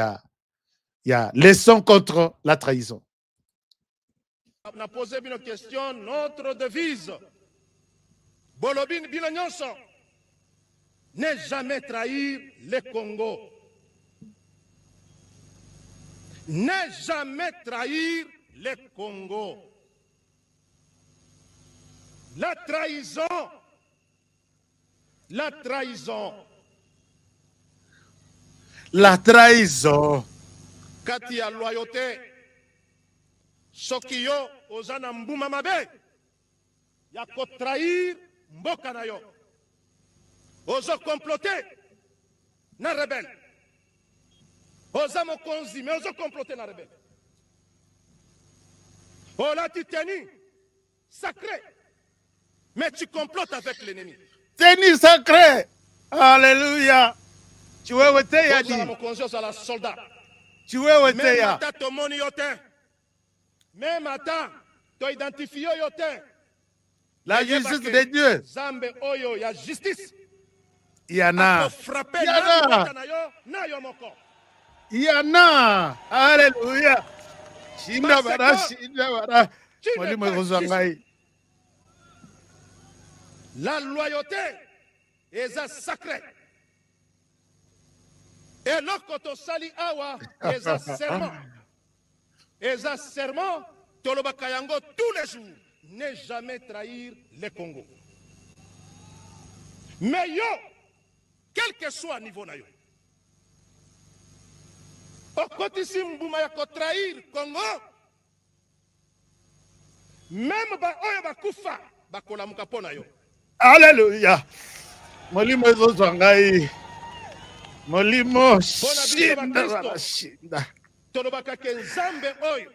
y a leçon contre la trahison. On a posé une question, notre devise. Bolobin Bilanyonso. Ne jamais trahir le Congo. Ne jamais trahir le Congo. La trahison. La trahison. La trahison. Kati ya loyauté. Sokiyo ozana mbuma mabe. Ya ko trahir mboka na yo. Ozo comploter na rebelle. Oza mokonzi, mais ozo comploter na rebelle. Ola tu tenu sacré, mais tu complotes avec l'ennemi. Tenu sacré. Alléluia. Tu veux voter, ya dit. Mokonzi oza soldat. Tu veux voter, ya. ya. Même ata tomoni yote. Même ata to identifie yote. La justice de Dieu. Zambe oyo ya justice. Il y en a. Il y en a. Alléluia. Shinda bara, shinda bara. La loyauté est sacrée. Et l'okoto sali awa est serment. Et serment, tolobakayango tous les jours. Ne jamais trahir le Congo. Mais yo, quel que soit le niveau na yo, okotisi mbuma ya ko trahir Congo, même ba oyo bakufa bakolamuka pona yo. Alléluia. Molimo ezozwangai. Molimo shinda. Tolobaka ke nzambe oyo.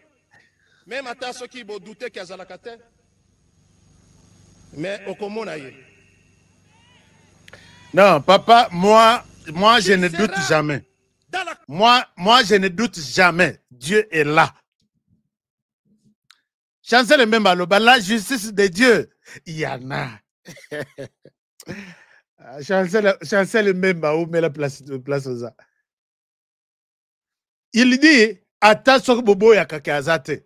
Même ata soki bo douter ke azalaka te. Mais okomona ye. Non, papa, moi je ne doute jamais. Moi, je ne doute jamais. Dieu est là. Chancel même la justice de Dieu, il y en a. Chancel même où met la place aux gens. Il dit, attention bobo ya kakazate.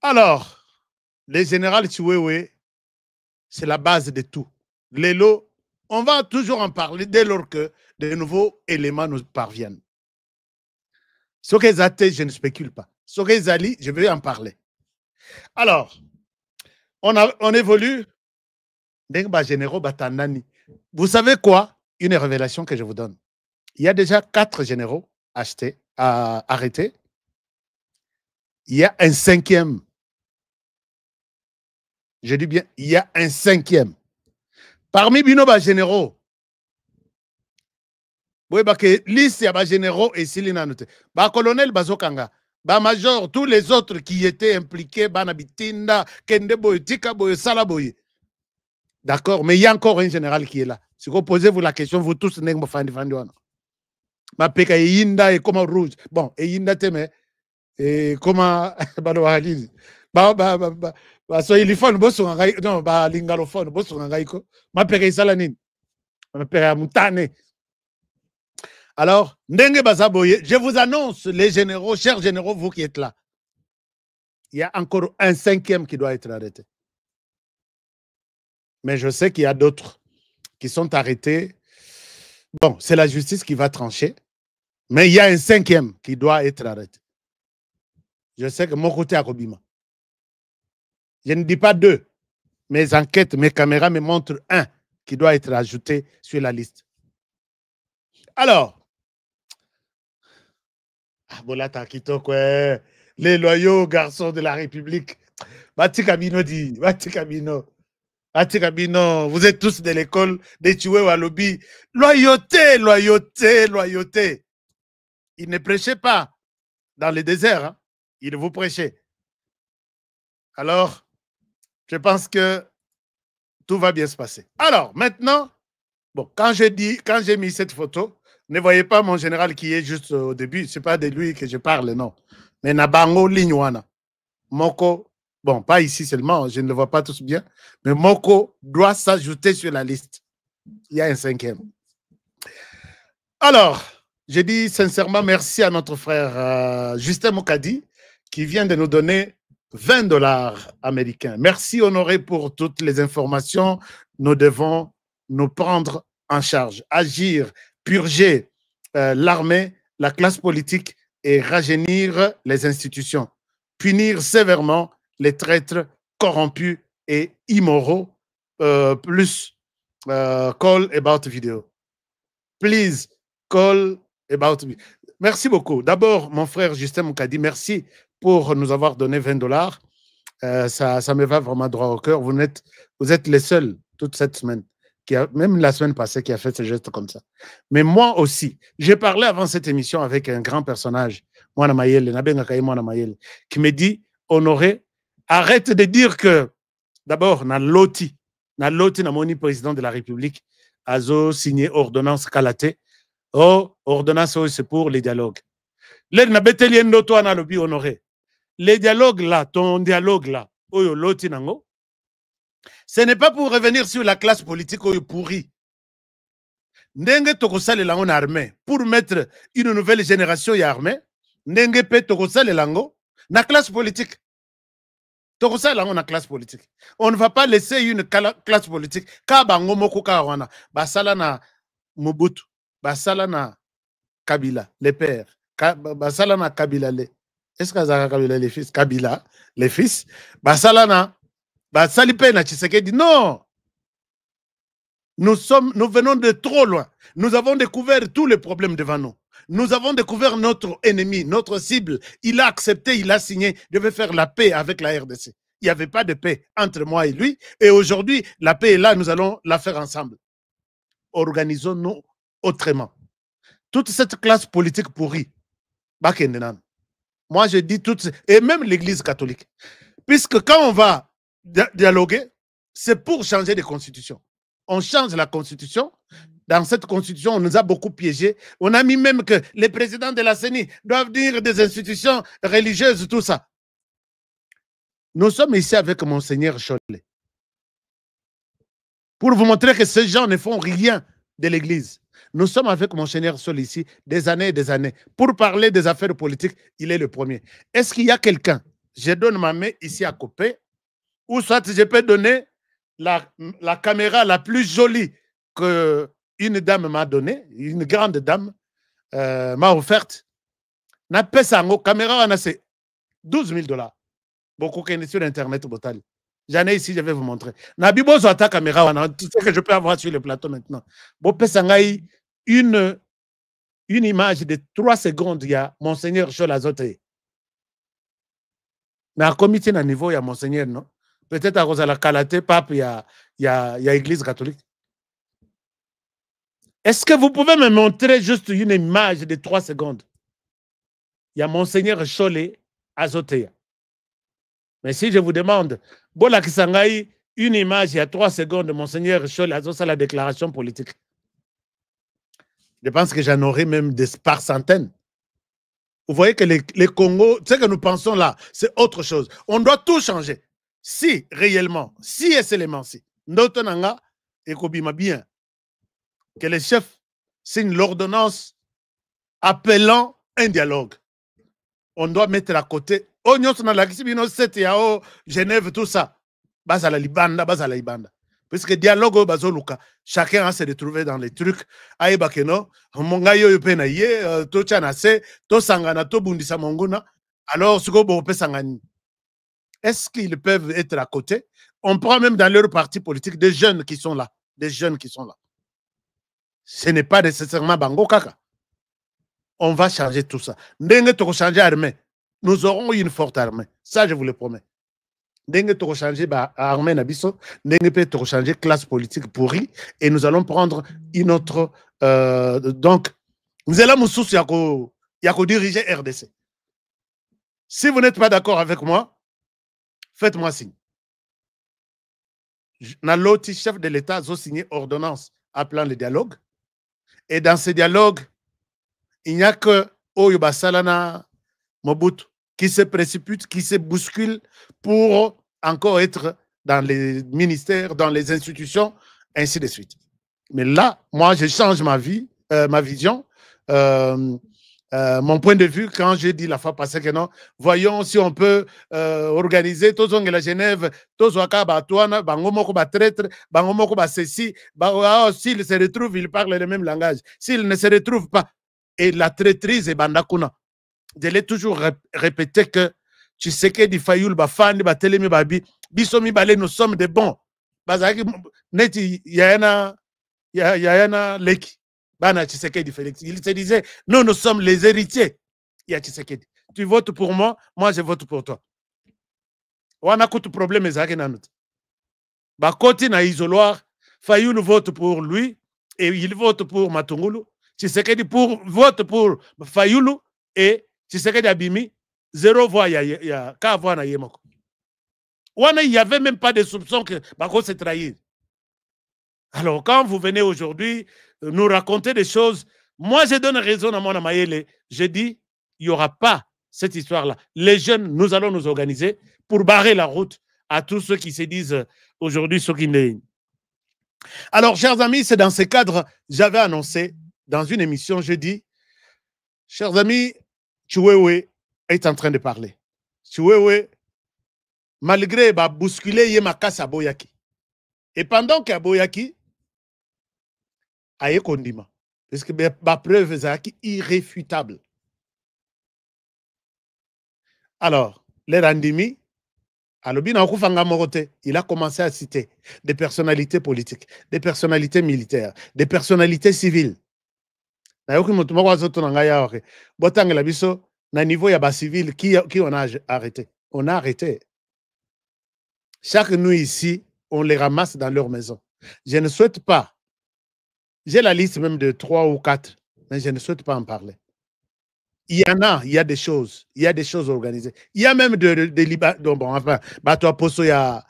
Alors, les générales Chiwewe, c'est la base de tout. Les lots, on va toujours en parler dès lors que de nouveaux éléments nous parviennent. Ce qu'ils athées, je ne spécule pas. Ce qu'ils allient, je vais en parler. Alors, on évolue. Vous savez quoi? Une révélation que je vous donne. Il y a déjà 4 généraux arrêtés. Il y a un 5e. Je dis bien, il y a un 5e. Parmi les généraux, vous voyez que liste des généraux et Silinanote. Colonel Bazokanga, major, tous les autres qui étaient impliqués, Banabitinda, Kendebo, Tikaboy, Salaboy. D'accord, mais il y a encore un général qui est là. Si vous posez-vous la question, vous tous, ma peka yinda et comment rouge. Bon, et yinda teme et comment balawali. So il faut bosso ngai non ba lingalophone bosso ngai ko. Ma peka isalanine. Ma peka mutane. Alors, ndenge bazaboye, je vous annonce les généraux, chers généraux, vous qui êtes là. Il y a encore un 5e qui doit être arrêté. Mais je sais qu'il y a d'autres qui sont arrêtés. Bon, c'est la justice qui va trancher. Mais il y a un 5e qui doit être arrêté. Je sais que mon côté à Kobima. Je ne dis pas 2. Mes enquêtes, mes caméras me montrent un qui doit être ajouté sur la liste. Alors, les loyaux garçons de la République, Batikabino dit, Batikabino, vous êtes tous de l'école des Chiwewe à lobby. Loyauté, loyauté, loyauté. Il ne prêchait pas dans le désert, hein. Il vous prêchait. Alors, je pense que tout va bien se passer. Alors, maintenant, bon, quand j'ai mis cette photo, ne voyez pas mon général qui est juste au début. Ce n'est pas de lui que je parle, non. Mais Nabango Lignoana. Moko, bon, pas ici seulement, je ne le vois pas tous bien, mais Moko doit s'ajouter sur la liste. Il y a un 5e. Alors, je dis sincèrement merci à notre frère Justin Mokadi qui vient de nous donner $20 américains. Merci Honoré pour toutes les informations. Nous devons nous prendre en charge, agir, purger l'armée, la classe politique et rajeunir les institutions. Punir sévèrement les traîtres corrompus et immoraux. Plus call about video. Please call about me. Merci beaucoup. D'abord, mon frère Justin Mokadi, merci pour nous avoir donné $20. Ça me va vraiment droit au cœur. Vous êtes les seuls toute cette semaine, même la semaine passée, qui a fait ce geste comme ça. Mais moi aussi, j'ai parlé avant cette émission avec un grand personnage, Mwana Mayele, Mwana Mayele, qui me dit, Honoré, arrête de dire que, d'abord, na loti na moni président de la République, azo signé ordonnance Kalate. Oh, ordonnance, c'est pour les dialogues. Les Honoré. Les dialogues là, ton dialogue là, oyo loti nango, ce n'est pas pour revenir sur la classe politique oyo pourri. Ndenge tokosale lango na armée pour mettre une nouvelle génération ya armée, ndenge pe tokosale lango na classe politique. Tokosale lango na classe politique. On ne va pas laisser une classe politique ka bango moko ka wana basala na Mobutu, basala na Kabila, les pères, basala na Kabila les. Est-ce que ça Kabila les fils, Kabila les fils, basala na basali pe na Tshisekedi. Non. Nous venons de trop loin. Nous avons découvert tous les problèmes devant nous. Nous avons découvert notre ennemi, notre cible. Il a accepté, il a signé, il devait faire la paix avec la RDC. Il n'y avait pas de paix entre moi et lui. Et aujourd'hui, la paix est là, nous allons la faire ensemble. Organisons-nous autrement. Toute cette classe politique pourrie, moi je dis toutes, et même l'église catholique, puisque quand on va dialoguer, c'est pour changer de constitution. On change la constitution. Dans cette constitution, on nous a beaucoup piégés. On a mis même que les présidents de la CENI doivent dire des institutions religieuses, tout ça. Nous sommes ici avec Monseigneur Cholet pour vous montrer que ces gens ne font rien de l'Église. Nous sommes avec Monseigneur Cholet ici des années et des années. Pour parler des affaires politiques, il est le premier. Est-ce qu'il y a quelqu'un, je donne ma main ici à Copé, ou soit je peux donner la caméra la plus jolie qu'une dame m'a donnée, une grande dame m'a offerte. Na pesango caméra, c'est 12 000 $. Beaucoup qui est sur Internet, Botali. J'en ai ici, je vais vous montrer. Nabi bozo ta caméra, tu sais que je peux avoir sur le plateau maintenant. Bon, pesangai une image de 3 secondes, il y a Monseigneur Cholazote. Mais à comité à niveau, il y a Monseigneur, non? Peut-être à cause de la Kalate, pape, il y a l'Église catholique. Est-ce que vous pouvez me montrer juste une image de 3 secondes? Il y a Monseigneur Cholet Azotea. Mais si je vous demande, Bola Kisangai, une image, il y a 3 secondes de Monseigneur Cholet Azotea, la déclaration politique. Je pense que j'en aurai même par centaines. Vous voyez que les Congo, ce que nous pensons là, c'est autre chose. On doit tout changer. Si réellement, si et seulement si, notre nanga, et Kobima bien, que les chefs signent l'ordonnance appelant un dialogue. On doit mettre à côté. Oh, nous sommes dans la Genève, tout ça. Bazala Libanda, Bazala Ibanda. Parce que dialogue, Bazoluka, chacun a se retrouvé dans les trucs. Aïbakeno, Mongayo Yopenaye, To Chanase, To Sangana, To Bundisa Monguna. Alors, ce que Sangani. Est-ce qu'ils peuvent être à côté? On prend même dans leur parti politique des jeunes qui sont là. Des jeunes qui sont là. Ce n'est pas nécessairement Bango Kaka. On va changer tout ça. Ndenge to changer armée. Nous aurons une forte armée. Ça, je vous le promets. Ndenge to changer armée nabiso. Ndenge peut to changer classe politique pourrie. Et nous allons prendre une autre. Donc, nous allons nous soucier à diriger RDC. Si vous n'êtes pas d'accord avec moi, faites-moi signe. L'autre chef de l'État a signé ordonnance appelant le dialogue. Et dans ce dialogue, il n'y a que Oyo Basalana Mobutu qui se précipite, qui se bouscule pour encore être dans les ministères, dans les institutions, ainsi de suite. Mais là, moi, je change ma vie, ma vision, mon point de vue quand j'ai dit la fois passée que non, voyons si on peut organiser tous la Genève, tous Wakaba, Touana, Bangomoko ba traître, Bangomoko ba ceci, s'ils se retrouvent, ils parlent le même langage. S'ils ne se retrouvent pas, et la traîtrise est Bandakuna. Je l'ai toujours répété que tu sais que di Fayoul, Bafani, Batelemi, Babi, Bisomi Balé, nous sommes des bons. Bazaki, Neti, Yana Leki. Bana Tshisekedi Félix. Il se disait, nous sommes les héritiers. Il y a Tshisekedi. Tu votes pour moi, moi je vote pour toi. On a tout problème ezaki nanut. Ba koti na isoloir, Fayoul vote pour lui et il vote pour Matungulu. Tshisekedi vote pour Fayoul et Tshisekedi Abimi 0 voix ya ka voix na yemoko. Il n'y avait même pas de soupçon que Bako s'est trahi. Alors, quand vous venez aujourd'hui nous raconter des choses, moi, je donne raison à mon Amayele. Je dis, il n'y aura pas cette histoire-là. Les jeunes, nous allons nous organiser pour barrer la route à tous ceux qui se disent aujourd'hui ce qui n'est. Alors, chers amis, c'est dans ce cadre, j'avais annoncé dans une émission, je dis, chers amis, Chiwewe est en train de parler. Chiwewe, malgré bousculer Yemakasa à Boyaki. Et pendant qu'à Boyaki, aye kondima. Parce que ma preuve est irréfutable. Alors, les Randimi, il a commencé à citer des personnalités politiques, des personnalités militaires, des personnalités civiles. Na niveau ya ba civil qui on a arrêté. On a arrêté. Chaque nuit ici, on les ramasse dans leur maison. Je ne souhaite pas. J'ai la liste même de 3 ou 4, mais je ne souhaite pas en parler. Il y en a, il y a des choses organisées. Il y a même des Libanais, bon, enfin, Bato Aposo Yanin.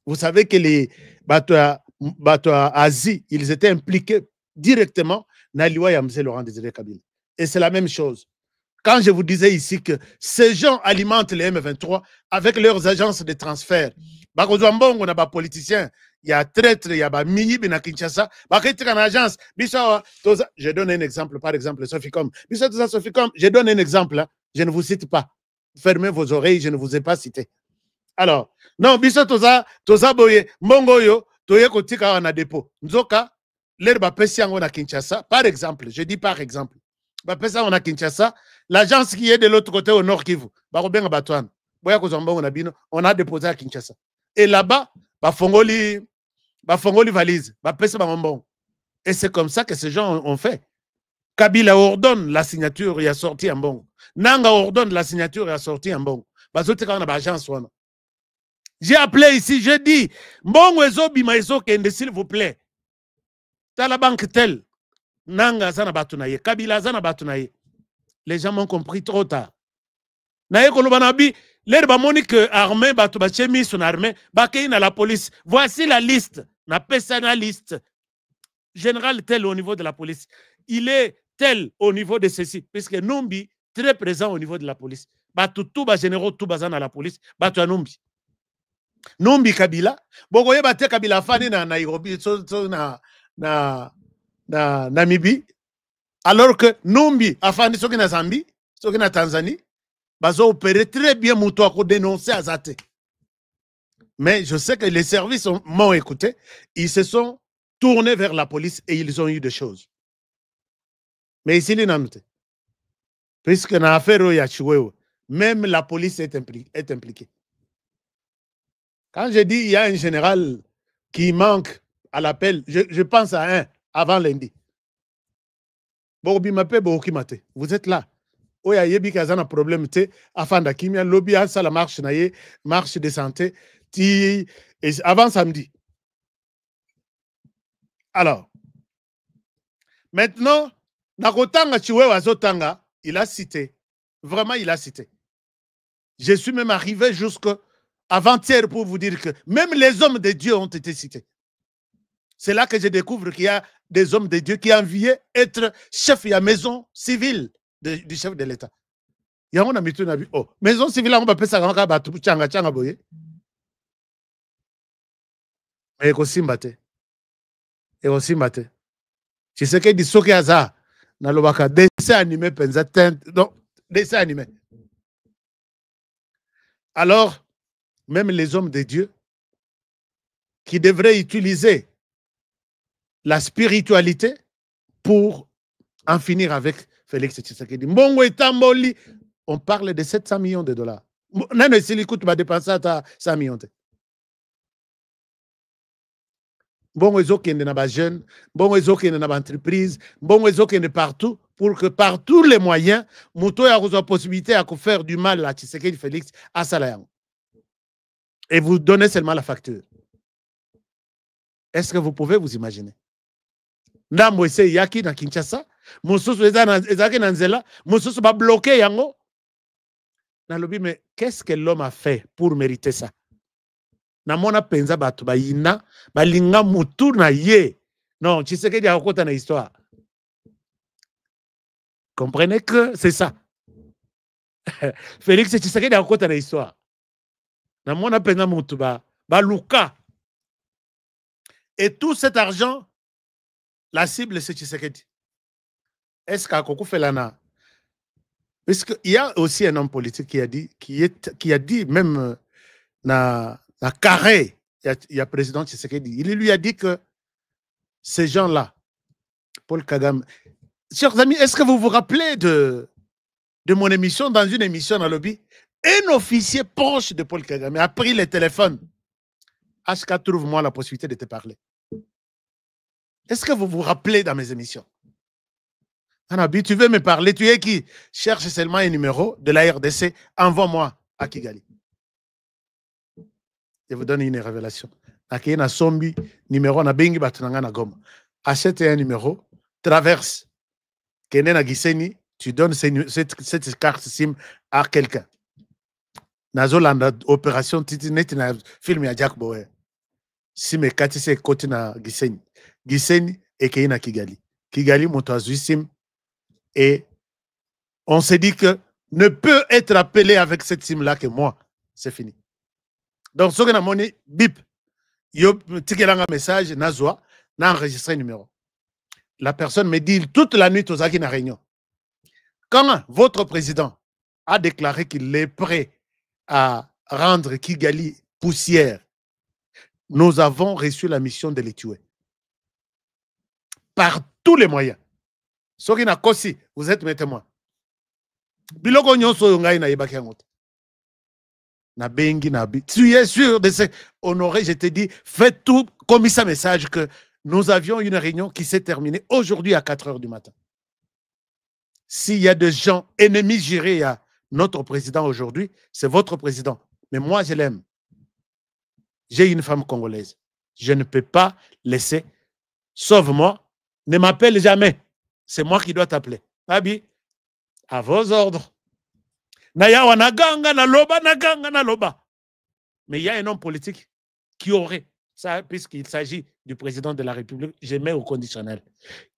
Vous savez que les bateaux à Asie, ils étaient impliqués directement dans l'Iwa Yamse Laurent Désiré Kabila. Et c'est la même chose. Quand je vous disais ici que ces gens alimentent les M23 avec leurs agences de transfert, on a des politiciens, il y a traître, il y a Miyi Bina Kinshasa, agence. Je donne un exemple, par exemple, Soficom. Je donne un exemple, je ne vous cite pas. Fermez vos oreilles, je ne vous ai pas cité. Alors, non, Biso Toza Boye, Mongoyo, Toye Kotika en a dépôt. Nzoka, l'herbe Pessiango na Kinshasa, par exemple, je dis par exemple. On a Kinshasa, l'agence qui est de l'autre côté au nord Kivu, on a déposé à Kinshasa. Et là-bas, Bafongoli valise, et c'est comme ça que ces gens ont fait. Kabila ordonne la signature, il a sorti un bon. Nanga ordonne la signature, il a sorti un bon. J'ai appelé ici, j'ai dit, s'il vous plaît, t'as la banque telle. Nanga zana batunaye, Kabila zana batunaye. Les gens m'ont compris trop tard. Naye kolobanabi, l'air bamonique armée, batu bachemi son armée, bakei na la police. Voici la liste. Na pesa na liste. Général tel au niveau de la police. Il est tel au niveau de ceci. Puisque Numbi, très présent au niveau de la police. Batu tout bas généraux, tout bazan à la police. Batu à Numbi. Numbi Kabila. Bogoye bate Kabila fani na Nairobi, na Namibie, alors que Numbi, afin de ce qui na Zambie, ce qui na Tanzanie, ils ont opéré très bien Moutoua pour dénoncer Azate. Mais je sais que les services m'ont écouté, ils se sont tournés vers la police et ils ont eu des choses. Mais ici, il y puisque dans l'affaire, même la police est impliquée. Quand je dis il y a un général qui manque à l'appel, je pense à un. Avant lundi. Vous êtes là. Il y a un problème. Afin d'Akimia, lobby a la marche de santé. Avant samedi. Alors, maintenant, il a cité. Vraiment, il a cité. Je suis même arrivé jusqu'avant-hier pour vous dire que même les hommes de Dieu ont été cités. C'est là que je découvre qu'il y a des hommes de Dieu qui enviaient être chef de la maison civile du chef de l'État. Il y a un mis oh, maison civile, on va appeler ça changa boye. Mais aussi mbate. Et aussi mbate. Tu sais que dit soki aza na lobaka dessin animé penza donc dessin animé. Alors même les hommes de Dieu qui devraient utiliser la spiritualité pour en finir avec Félix Tshisekedi. On parle de 700 millions de dollars. Non, si l'écoute va dépenser à 100 millions. Bon, ils ont qui sont jeunes, bon, ils ont qui sont entreprises, bon, ils ont qui sont partout, pour que par tous les moyens, Mouto a la possibilité de faire du mal à Tshisekedi Félix à Salayan. Et vous donnez seulement la facture. Est-ce que vous pouvez vous imaginer? Ndambo ese yaki na Kinshasa, mususu ezaki na nzela, mususu ba bloqué yango. Nalobi, mais qu'est-ce que l'homme a fait pour mériter ça? Namona penza batu ba yina, ba linga mutu na ye. Non, Tshisekedi a okota na histoire. Comprenez que c'est ça. Félix Tshisekedi a okota na histoire. Namona penza mutu ba luka. Et tout cet argent, la cible, c'est Tshisekedi. Est-ce qu'à Koko Felana, parce qu'il y a aussi un homme politique qui a dit même na carré, il y a président Tshisekedi, il lui a dit que ces gens-là, Paul Kagame, chers amis, est-ce que vous vous rappelez de mon émission, dans une émission à lobby, un officier proche de Paul Kagame a pris le téléphone. HK, trouve-moi la possibilité de te parler. Est-ce que vous vous rappelez dans mes émissions? Anabi, tu veux me parler? Tu es qui? Cherche seulement un numéro de la RDC. Envoie-moi à Kigali. Je vous donne une révélation. Akena Sombi, numéro na Bengi Batunanga na Goma. Achète un numéro, traverse. Kene na Giseni, tu donnes cette carte SIM à quelqu'un. Nazolanda, opération Titi Net, film à Jack Boer. si me kati se koti na Gisenyi. Gisenyi ekei na Kigali. Kigali moto azui sim et on s'est dit que ne peut être appelé avec cette sim-là que moi. C'est fini. Donc, ce que na moni bip, yo tikelanga message, nazwa, na enregistré numéro. La personne me dit toute la nuit aux Aki na réunion. Quand votre président a déclaré qu'il est prêt à rendre Kigali poussière, nous avons reçu la mission de les tuer. Par tous les moyens. Ce qui n'a qu'aussi, vous êtes mes témoins. Biloko nyonso yongai na yebaki yangote. Na bengi na bi. Tu es sûr de ce honoré, je te dis, faites tout comme ça message que nous avions une réunion qui s'est terminée aujourd'hui à 4 h du matin. S'il y a des gens ennemis gérés à notre président aujourd'hui, c'est votre président. Mais moi, je l'aime. J'ai une femme congolaise. Je ne peux pas laisser. Sauve-moi. Ne m'appelle jamais. C'est moi qui dois t'appeler. Abi, à vos ordres. Nayawa naganga na loba. Mais il y a un homme politique qui aurait, ça, puisqu'il s'agit du président de la République, je mets au conditionnel,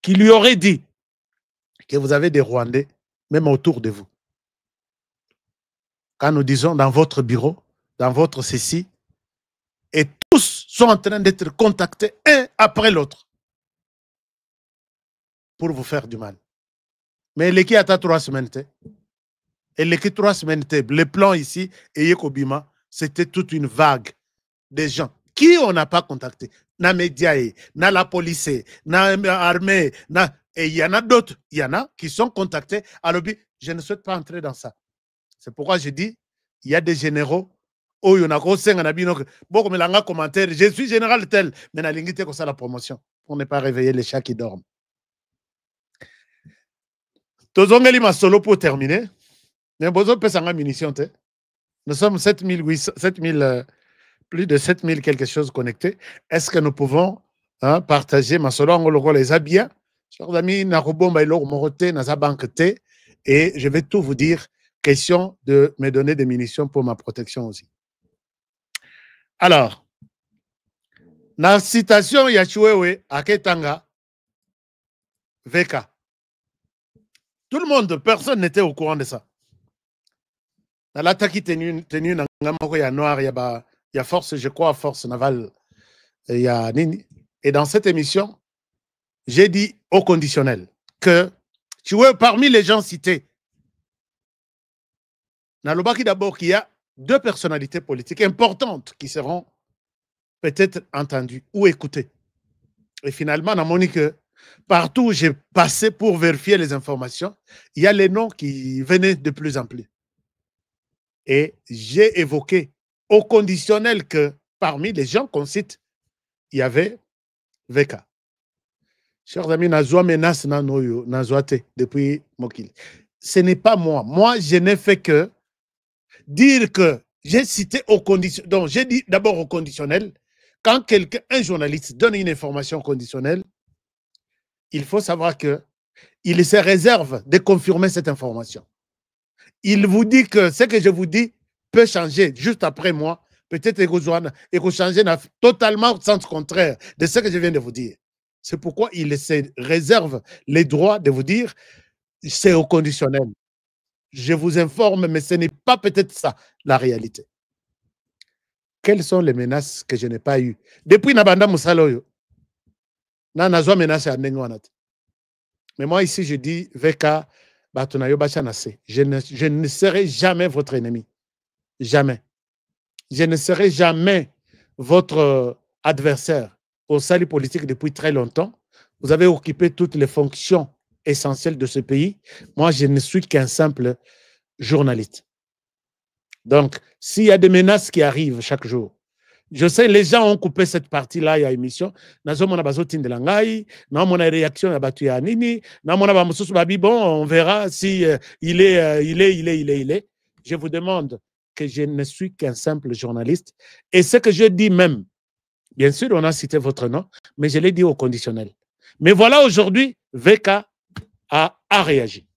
qui lui aurait dit que vous avez des Rwandais, même autour de vous. Quand nous disons dans votre bureau, dans votre ceci, et tous sont en train d'être contactés un après l'autre pour vous faire du mal. Mais l'équipe a 3 semaines. Et l'équipe 3 semaines, le plan ici, et Yekobima, c'était toute une vague de gens qui on n'a pas contacté. Na média, na la police, na armée, et il y en a d'autres, il y en a qui sont contactés. Alors, je ne souhaite pas entrer dans ça. C'est pourquoi je dis, il y a des généraux. Oh, il y en a beaucoup de commentaires. Je suis général tel, mais na lingité comme ça la promotion pour ne pas réveiller les chats qui dorment. Tozongeli ma solo pour terminer. Nous sommes 7000, plus de 7000 quelque chose connectés. Est-ce que nous pouvons partager ma solo en les habillants? Chers amis, et je vais tout vous dire. Question de me donner des munitions pour ma protection aussi. Alors, la citation Yachuewe Aketanga Veka. Tout le monde, personne n'était au courant de ça. Dans l'attaque tenue dans il y a noir, il y a force, je crois, force navale, il y a Nini. Et dans cette émission, j'ai dit au conditionnel que tu vois, parmi les gens cités, Nalobaki d'abord qu'il y a 2 personnalités politiques importantes qui seront peut-être entendues ou écoutées. Et finalement, on a montré que partout où j'ai passé pour vérifier les informations, il y a les noms qui venaient de plus en plus. Et j'ai évoqué au conditionnel que parmi les gens qu'on cite, il y avait Veka. Chers amis, Nazwa menace Nazwate depuis Mokili. Ce n'est pas moi. Moi, je n'ai fait que dire que j'ai cité au conditionnel. Donc, j'ai dit d'abord au conditionnel. Quand un journaliste donne une information conditionnelle, il faut savoir qu'il se réserve de confirmer cette information. Il vous dit que ce que je vous dis peut changer juste après moi. Peut-être que vous changez totalement au sens contraire de ce que je viens de vous dire. C'est pourquoi il se réserve les droits de vous dire c'est au conditionnel. Je vous informe, mais ce n'est pas peut-être ça la réalité. Quelles sont les menaces que je n'ai pas eues? Depuis Nabanda Moussaloyo, Nazwa menace à Nengoanat. Mais moi ici, je dis, Veka, Batunayo Bachanase, je ne serai jamais votre ennemi. Jamais. Je ne serai jamais votre adversaire. Au salut politique depuis très longtemps. Vous avez occupé toutes les fonctions essentielles de ce pays. Moi, je ne suis qu'un simple journaliste. Donc, s'il y a des menaces qui arrivent chaque jour, je sais, les gens ont coupé cette partie-là, il y a émission. On verra si il est. Je vous demande que je ne suis qu'un simple journaliste. Et ce que je dis même, bien sûr, on a cité votre nom, mais je l'ai dit au conditionnel. Mais voilà, aujourd'hui, Veka a réagi.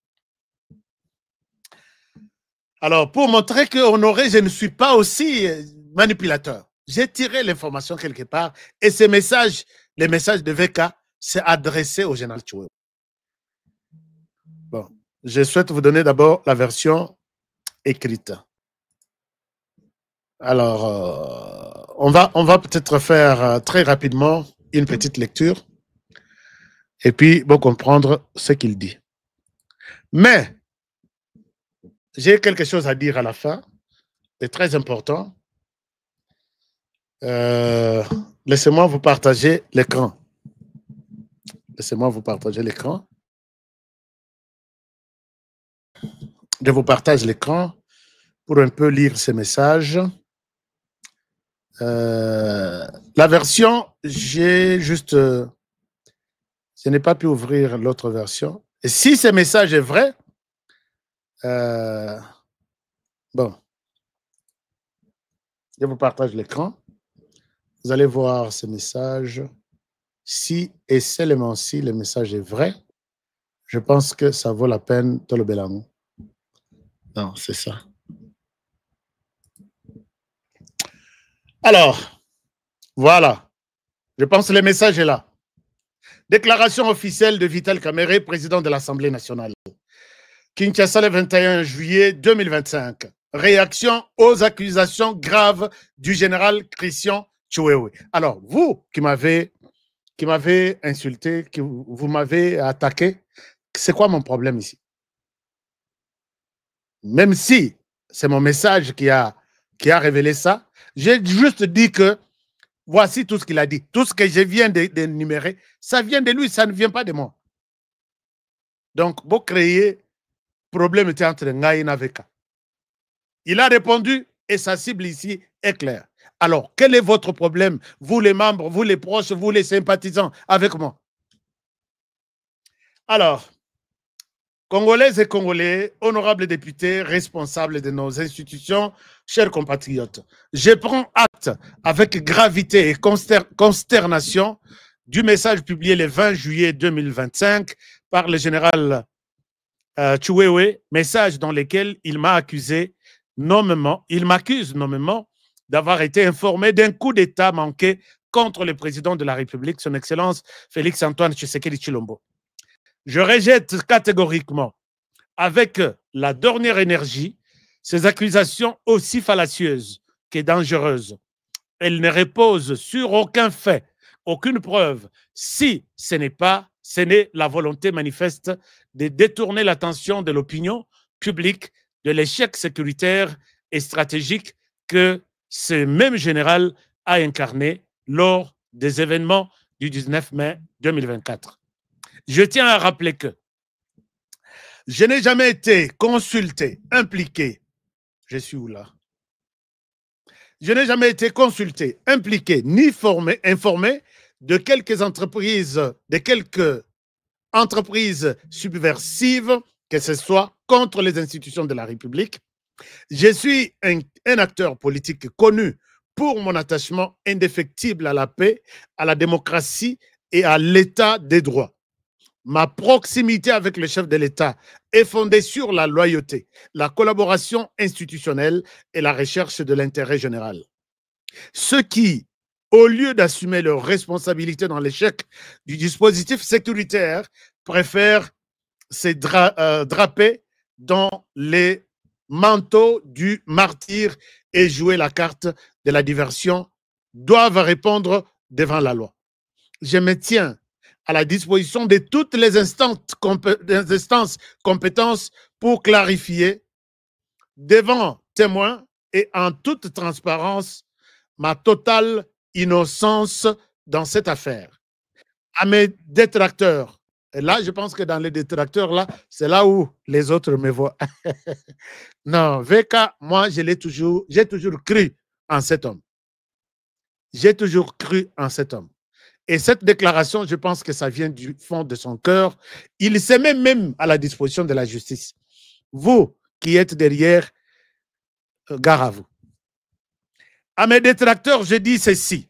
Alors, pour montrer que Honoré, je ne suis pas aussi manipulateur. J'ai tiré l'information quelque part et ces messages, les messages de VK, c'est adressé au général Chiwewe. Bon, je souhaite vous donner d'abord la version écrite. Alors, on va peut-être faire très rapidement une petite lecture et puis bon, comprendre ce qu'il dit. Mais, j'ai quelque chose à dire à la fin, c'est très important. Laissez-moi vous partager l'écran. Laissez-moi vous partager l'écran. Je vous partage l'écran pour un peu lire ces messages. La version, j'ai juste... je n'ai pas pu ouvrir l'autre version. Et si ce message est vrai, bon, je vous partage l'écran. Vous allez voir ce message. Si et seulement si le message est vrai, je pense que ça vaut la peine de le bélango. Non, c'est ça. Alors, voilà. Je pense que le message est là. Déclaration officielle de Vital Kamerhe, président de l'Assemblée nationale. Kinshasa, le 21 juillet 2025. Réaction aux accusations graves du général Christian Chiwewe. Alors, vous qui m'avez insulté, vous m'avez attaqué, c'est quoi mon problème ici? Même si c'est mon message qui a révélé ça, j'ai juste dit que voici tout ce qu'il a dit. Tout ce que je viens d'énumérer, ça vient de lui, ça ne vient pas de moi. Donc, vous créez problème était entre Ngaï et Naveka. Il a répondu et sa cible ici est claire. Alors, quel est votre problème, vous les membres, vous les proches, vous les sympathisants, avec moi? Alors, Congolaises et Congolais, honorables députés, responsables de nos institutions, chers compatriotes, je prends acte avec gravité et consternation du message publié le 20 juillet 2025 par le général Chiwewe, message dans lequel il m'accuse nommément d'avoir été informé d'un coup d'État manqué contre le président de la République, son Excellence Félix-Antoine Tshisekedi Tshilombo. Je rejette catégoriquement, avec la dernière énergie, ces accusations aussi fallacieuses que dangereuses. Elles ne reposent sur aucun fait, aucune preuve, si ce n'est la volonté manifeste de détourner l'attention de l'opinion publique de l'échec sécuritaire et stratégique que ce même général a incarné lors des événements du 19 mai 2024. Je tiens à rappeler que je n'ai jamais été consulté, impliqué. Je suis où là? Je n'ai jamais été consulté, impliqué, ni informé de quelques entreprises subversives, que ce soit contre les institutions de la République. Je suis un acteur politique connu pour mon attachement indéfectible à la paix, à la démocratie et à l'état des droits. Ma proximité avec le chef de l'État est fondée sur la loyauté, la collaboration institutionnelle et la recherche de l'intérêt général. Ceux qui, au lieu d'assumer leurs responsabilités dans l'échec du dispositif sécuritaire, préfèrent se draper dans les manteaux du martyr et jouer la carte de la diversion, doivent répondre devant la loi. Je me tiens à la disposition de toutes les instances compétences pour clarifier devant témoins et en toute transparence ma totale innocence dans cette affaire. À mes détracteurs, et là je pense que dans les détracteurs, là, c'est là où les autres me voient. Non, VK, moi j'ai toujours cru en cet homme. J'ai toujours cru en cet homme. Et cette déclaration, je pense que ça vient du fond de son cœur. Il se met même à la disposition de la justice. Vous qui êtes derrière, gare à vous. À mes détracteurs, je dis ceci.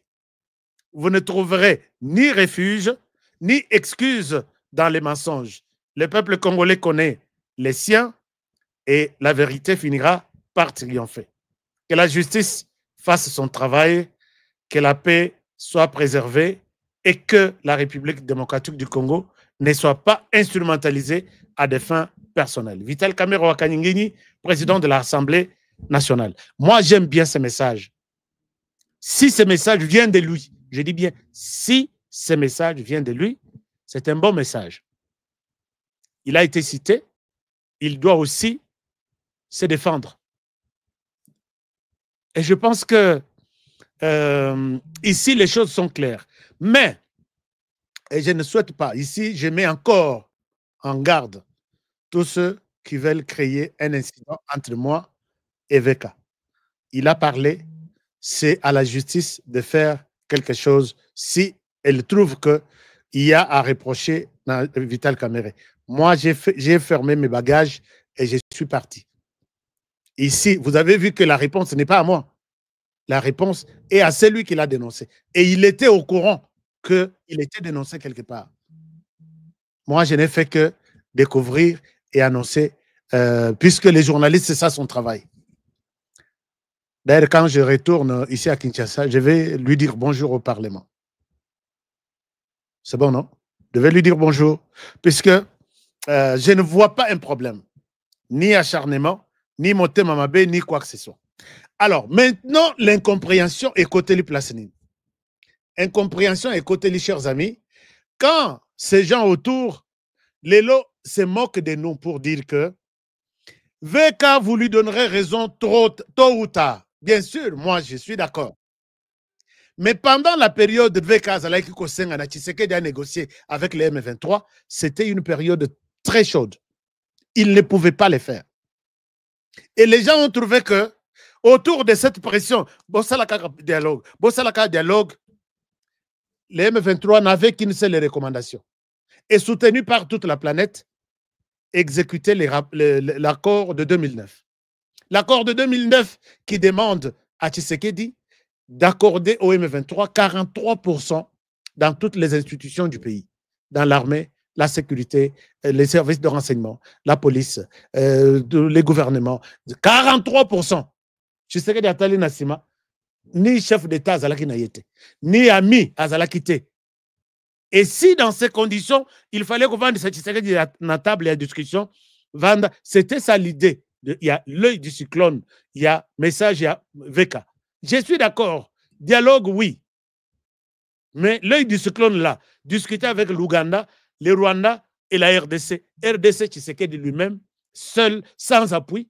Vous ne trouverez ni refuge, ni excuse dans les mensonges. Le peuple congolais connaît les siens et la vérité finira par triompher. Que la justice fasse son travail que la paix soit préservée et que la République démocratique du Congo ne soit pas instrumentalisée à des fins personnelles. Vital Kamerhe Wakanyingini, président de l'Assemblée nationale. Moi, j'aime bien ce message. Si ce message vient de lui, je dis bien, si ce message vient de lui, c'est un bon message. Il a été cité, il doit aussi se défendre. Et je pense que ici, les choses sont claires. Mais, et je ne souhaite pas, ici, je mets encore en garde tous ceux qui veulent créer un incident entre moi et Veka. Il a parlé, c'est à la justice de faire quelque chose si elle trouve qu'il y a à reprocher à Vital Kamerhe. Moi, j'ai fermé mes bagages et je suis parti. Ici, vous avez vu que la réponse n'est pas à moi. La réponse est à celui qui l'a dénoncé. Et il était au courant qu'il était dénoncé quelque part. Moi, je n'ai fait que découvrir et annoncer, puisque les journalistes, c'est ça son travail. D'ailleurs, quand je retourne ici à Kinshasa, je vais lui dire bonjour au Parlement. C'est bon, non? Je vais lui dire bonjour, puisque je ne vois pas un problème, ni acharnement, ni motema mabe, ni quoi que ce soit. Alors, maintenant, l'incompréhension est côté les placines. Incompréhension est côté les chers amis. Quand ces gens autour, les lots se moquent de nous pour dire que Veka, vous lui donnerez raison tôt ou tard. Bien sûr, moi, je suis d'accord. Mais pendant la période de Veka Zalaiki Kosenga na Tshisekedi a négocié avec les M23, c'était une période très chaude. Ils ne pouvaient pas le faire. Et les gens ont trouvé que autour de cette pression, Bossalaka dialogue, les M23 n'avaient qu'une seule recommandation. Et soutenu par toute la planète, exécuter l'accord de 2009. L'accord de 2009 qui demande à Tshisekedi d'accorder au M23 43% dans toutes les institutions du pays, dans l'armée, la sécurité, les services de renseignement, la police, les gouvernements. 43%. Tshisekedi Atali Nassima, ni chef d'État Azalaki Nayete, ni ami Azalaki Te. Et si dans ces conditions, il fallait qu'on vende Tshisekedi à la table et à discussion, c'était ça l'idée. Il y a l'œil du cyclone, il y a message, il y a Veka. Je suis d'accord. Dialogue, oui. Mais l'œil du cyclone là, discuter avec l'Ouganda, le Rwanda et la RDC. RDC, Tshisekedi lui-même, seul, sans appui.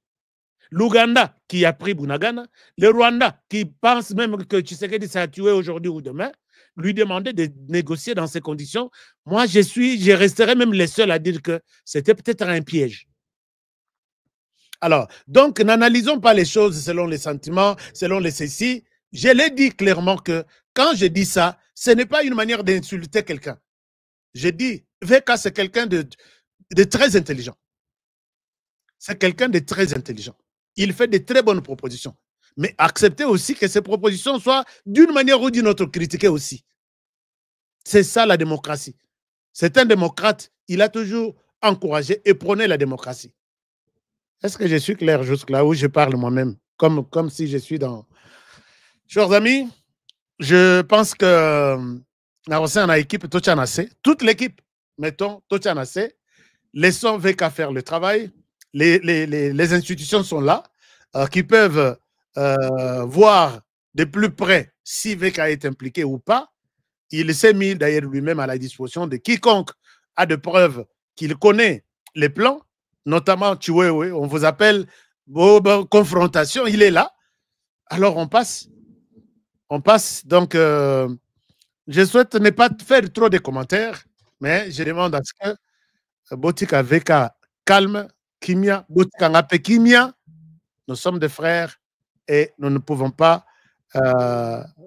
L'Ouganda qui a pris Bunagana, le Rwanda qui pense même que Tshisekedi s'est tué aujourd'hui ou demain, lui demander de négocier dans ces conditions. Moi, je resterai même les seuls à dire que c'était peut-être un piège. Alors, donc, n'analysons pas les choses selon les sentiments, selon les ceci. Je l'ai dit clairement que quand je dis ça, ce n'est pas une manière d'insulter quelqu'un. Je dis, Veka, c'est quelqu'un de très intelligent. C'est quelqu'un de très intelligent. Il fait de très bonnes propositions. Mais acceptez aussi que ces propositions soient d'une manière ou d'une autre critiquées aussi. C'est ça la démocratie. C'est un démocrate, il a toujours encouragé et prôné la démocratie. Est-ce que je suis clair jusque-là où je parle moi-même, comme si je suis dans... Chers amis, je pense que dans l'équipe toute l'équipe, mettons, laissons Veka faire le travail. Les institutions sont là, qui peuvent voir de plus près si Veka est impliqué ou pas. Il s'est mis d'ailleurs lui-même à la disposition de quiconque a de preuves qu'il connaît les plans, notamment Chiwewe, on vous appelle confrontation, il est là. Alors on passe. On passe. Donc, je souhaite ne pas faire trop de commentaires, mais je demande à ce que Botika Veka calme, Kimia, Botika Ngape Kimia, nous sommes des frères et nous ne pouvons pas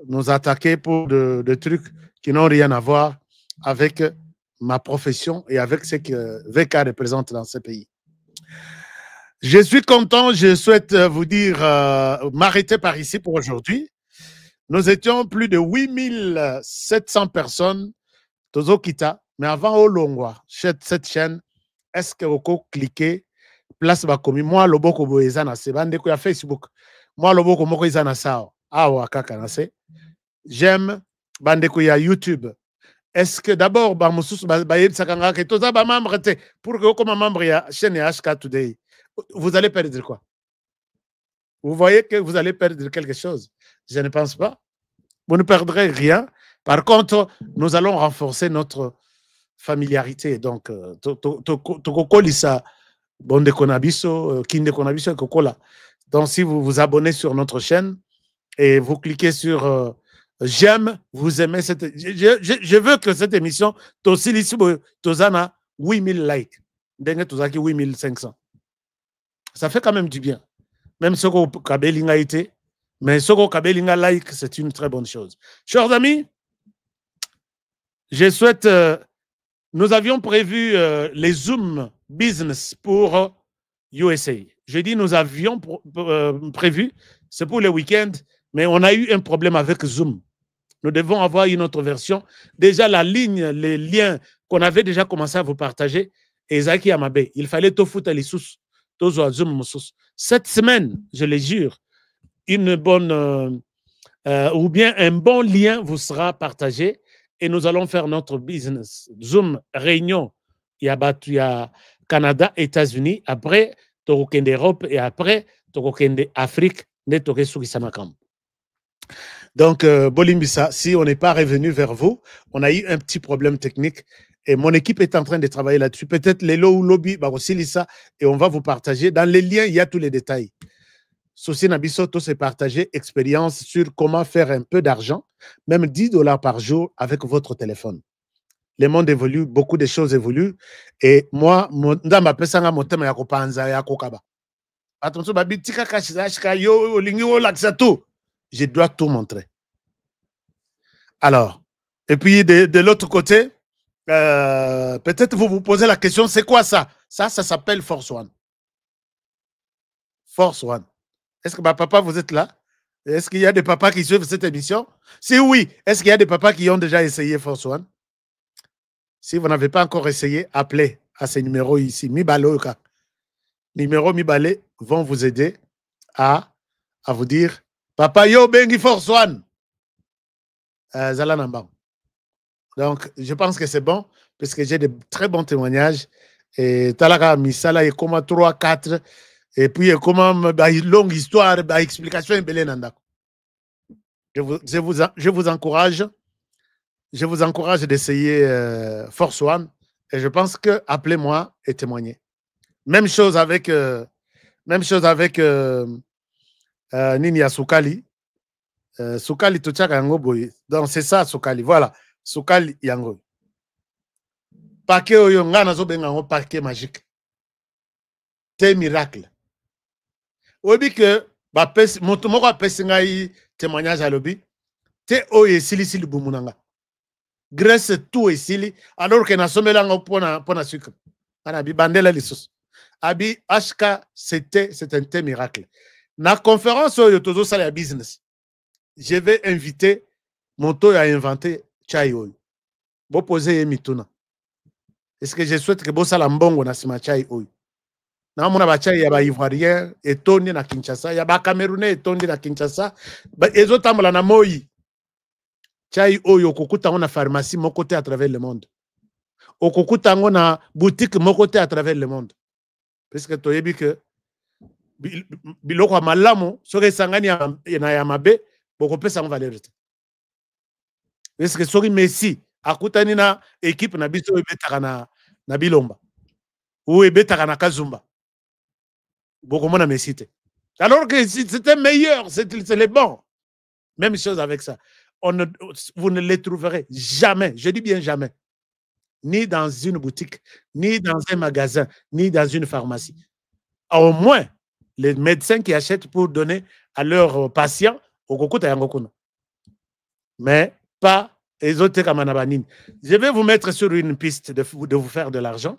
nous attaquer pour des trucs qui n'ont rien à voir avec ma profession et avec ce que Veka représente dans ce pays. Je suis content, je souhaite vous dire, m'arrêter par ici pour aujourd'hui. Nous étions plus de 8700 personnes, Tozo Kita, mais avant Olongwa, cette chaîne, est-ce que vous cliquez, place Bakomi, moi, le boko boezana, c'est bande ko ya Facebook, moi, le boko moko izana sao, awa kaka na se. j'aime bandeko ya YouTube. Est-ce que d'abord pour que comme membre ya chaîne HK Today, vous allez perdre quoi? Vous voyez que vous allez perdre quelque chose? Je ne pense pas. Vous ne perdrez rien. Par contre, nous allons renforcer notre familiarité. Donc, donc, si vous vous abonnez sur notre chaîne et vous cliquez sur j'aime, vous aimez cette... Je veux que cette émission, Tozana 8000 likes. 8500. Ça fait quand même du bien. Même ce qu'on a été, mais ce qu'on a like, c'est une très bonne chose. Chers amis, je souhaite... nous avions prévu les Zoom Business pour USA. Je dis nous avions prévu, c'est pour le week-end, mais on a eu un problème avec Zoom. Nous devons avoir une autre version. Déjà, la ligne, les liens qu'on avait déjà commencé à vous partager, Ezaki Amabe, il fallait tout foutre les sous, tout Zoom sous. Cette semaine, je le jure, une bonne ou bien un bon lien vous sera partagé et nous allons faire notre business. Zoom réunion, il y a Canada, États-Unis, après Torokende Europe et après Torokende Afrique, donc, Bolimbisa, si on n'est pas revenu vers vous, on a eu un petit problème technique et mon équipe est en train de travailler là-dessus. Peut-être les low lobby, et on va vous partager. Dans les liens, il y a tous les détails. Souci Nabisoto, c'est partager expérience sur comment faire un peu d'argent, même $10 par jour avec votre téléphone. Le monde évolue, beaucoup de choses évoluent. Et moi, je dois tout montrer. Alors, et puis de l'autre côté, peut-être vous vous posez la question, c'est quoi ça? Ça s'appelle Force One. Force One. Est-ce que papa, vous êtes là? Est-ce qu'il y a des papas qui suivent cette émission? Si oui, est-ce qu'il y a des papas qui ont déjà essayé Force One? Si vous n'avez pas encore essayé, appelez à ces numéros ici. Mibaloka. Numéros Mibale vont vous aider à vous dire Papa yo bengi Force One. Donc, je pense que c'est bon, parce que j'ai de très bons témoignages. Et Talaka Misala est comme 3, 4. Et puis, comme une longue histoire, une explication. Je vous encourage. Je vous encourage d'essayer Force One. Et je pense que appelez-moi et témoignez. Même chose avec Ninia Soukali. Soukali Tochaka Yango Boy. Donc c'est ça Soukali. Voilà. Soukali Yango. Paquet Oyo Ngana Zobengango paquet magique. T'es miracle. Obi que Motomoko Pesingai témoignage à l'obi. T'es Oye Sili Sili Bumunanga. Grèce tout et Sili. Alors que na somelanga pona sucre. Anabi Bandela Lissos. Abi HK c'est un thé miracle. Na conférence Oyo Tozo Sali business. Je vais inviter mon taux à inventer chai oyo. Bo poser mituna. Est-ce que je souhaite que bo sala mbongo na sima chai oyo. Na mona ba chai ya ba ivoirien etondi na Kinshasa, ya ba camerounais etondi na Kinshasa, ba ezotambola na moi. Chai oyo kokuta na pharmacie mon côté à travers le monde. Okokuta na boutique mon côté à travers le monde. Parce que toyebi que biloko malamu soke sangani na ya mabe beaucoup plus en valeur. Est-ce que Sori Messi akutani na équipe na biso ebetaka na Bilomba ou ebetaka na Kazumba beaucoup moins na Messi. Alors que c'était meilleur, c'est les bons. Même chose avec ça. Vous ne les trouverez jamais, je dis bien jamais, ni dans une boutique, ni dans un magasin, ni dans une pharmacie. Au moins, les médecins qui achètent pour donner à leurs patients, mais pas les autres kamanabanines. Je vais vous mettre sur une piste de vous faire de l'argent.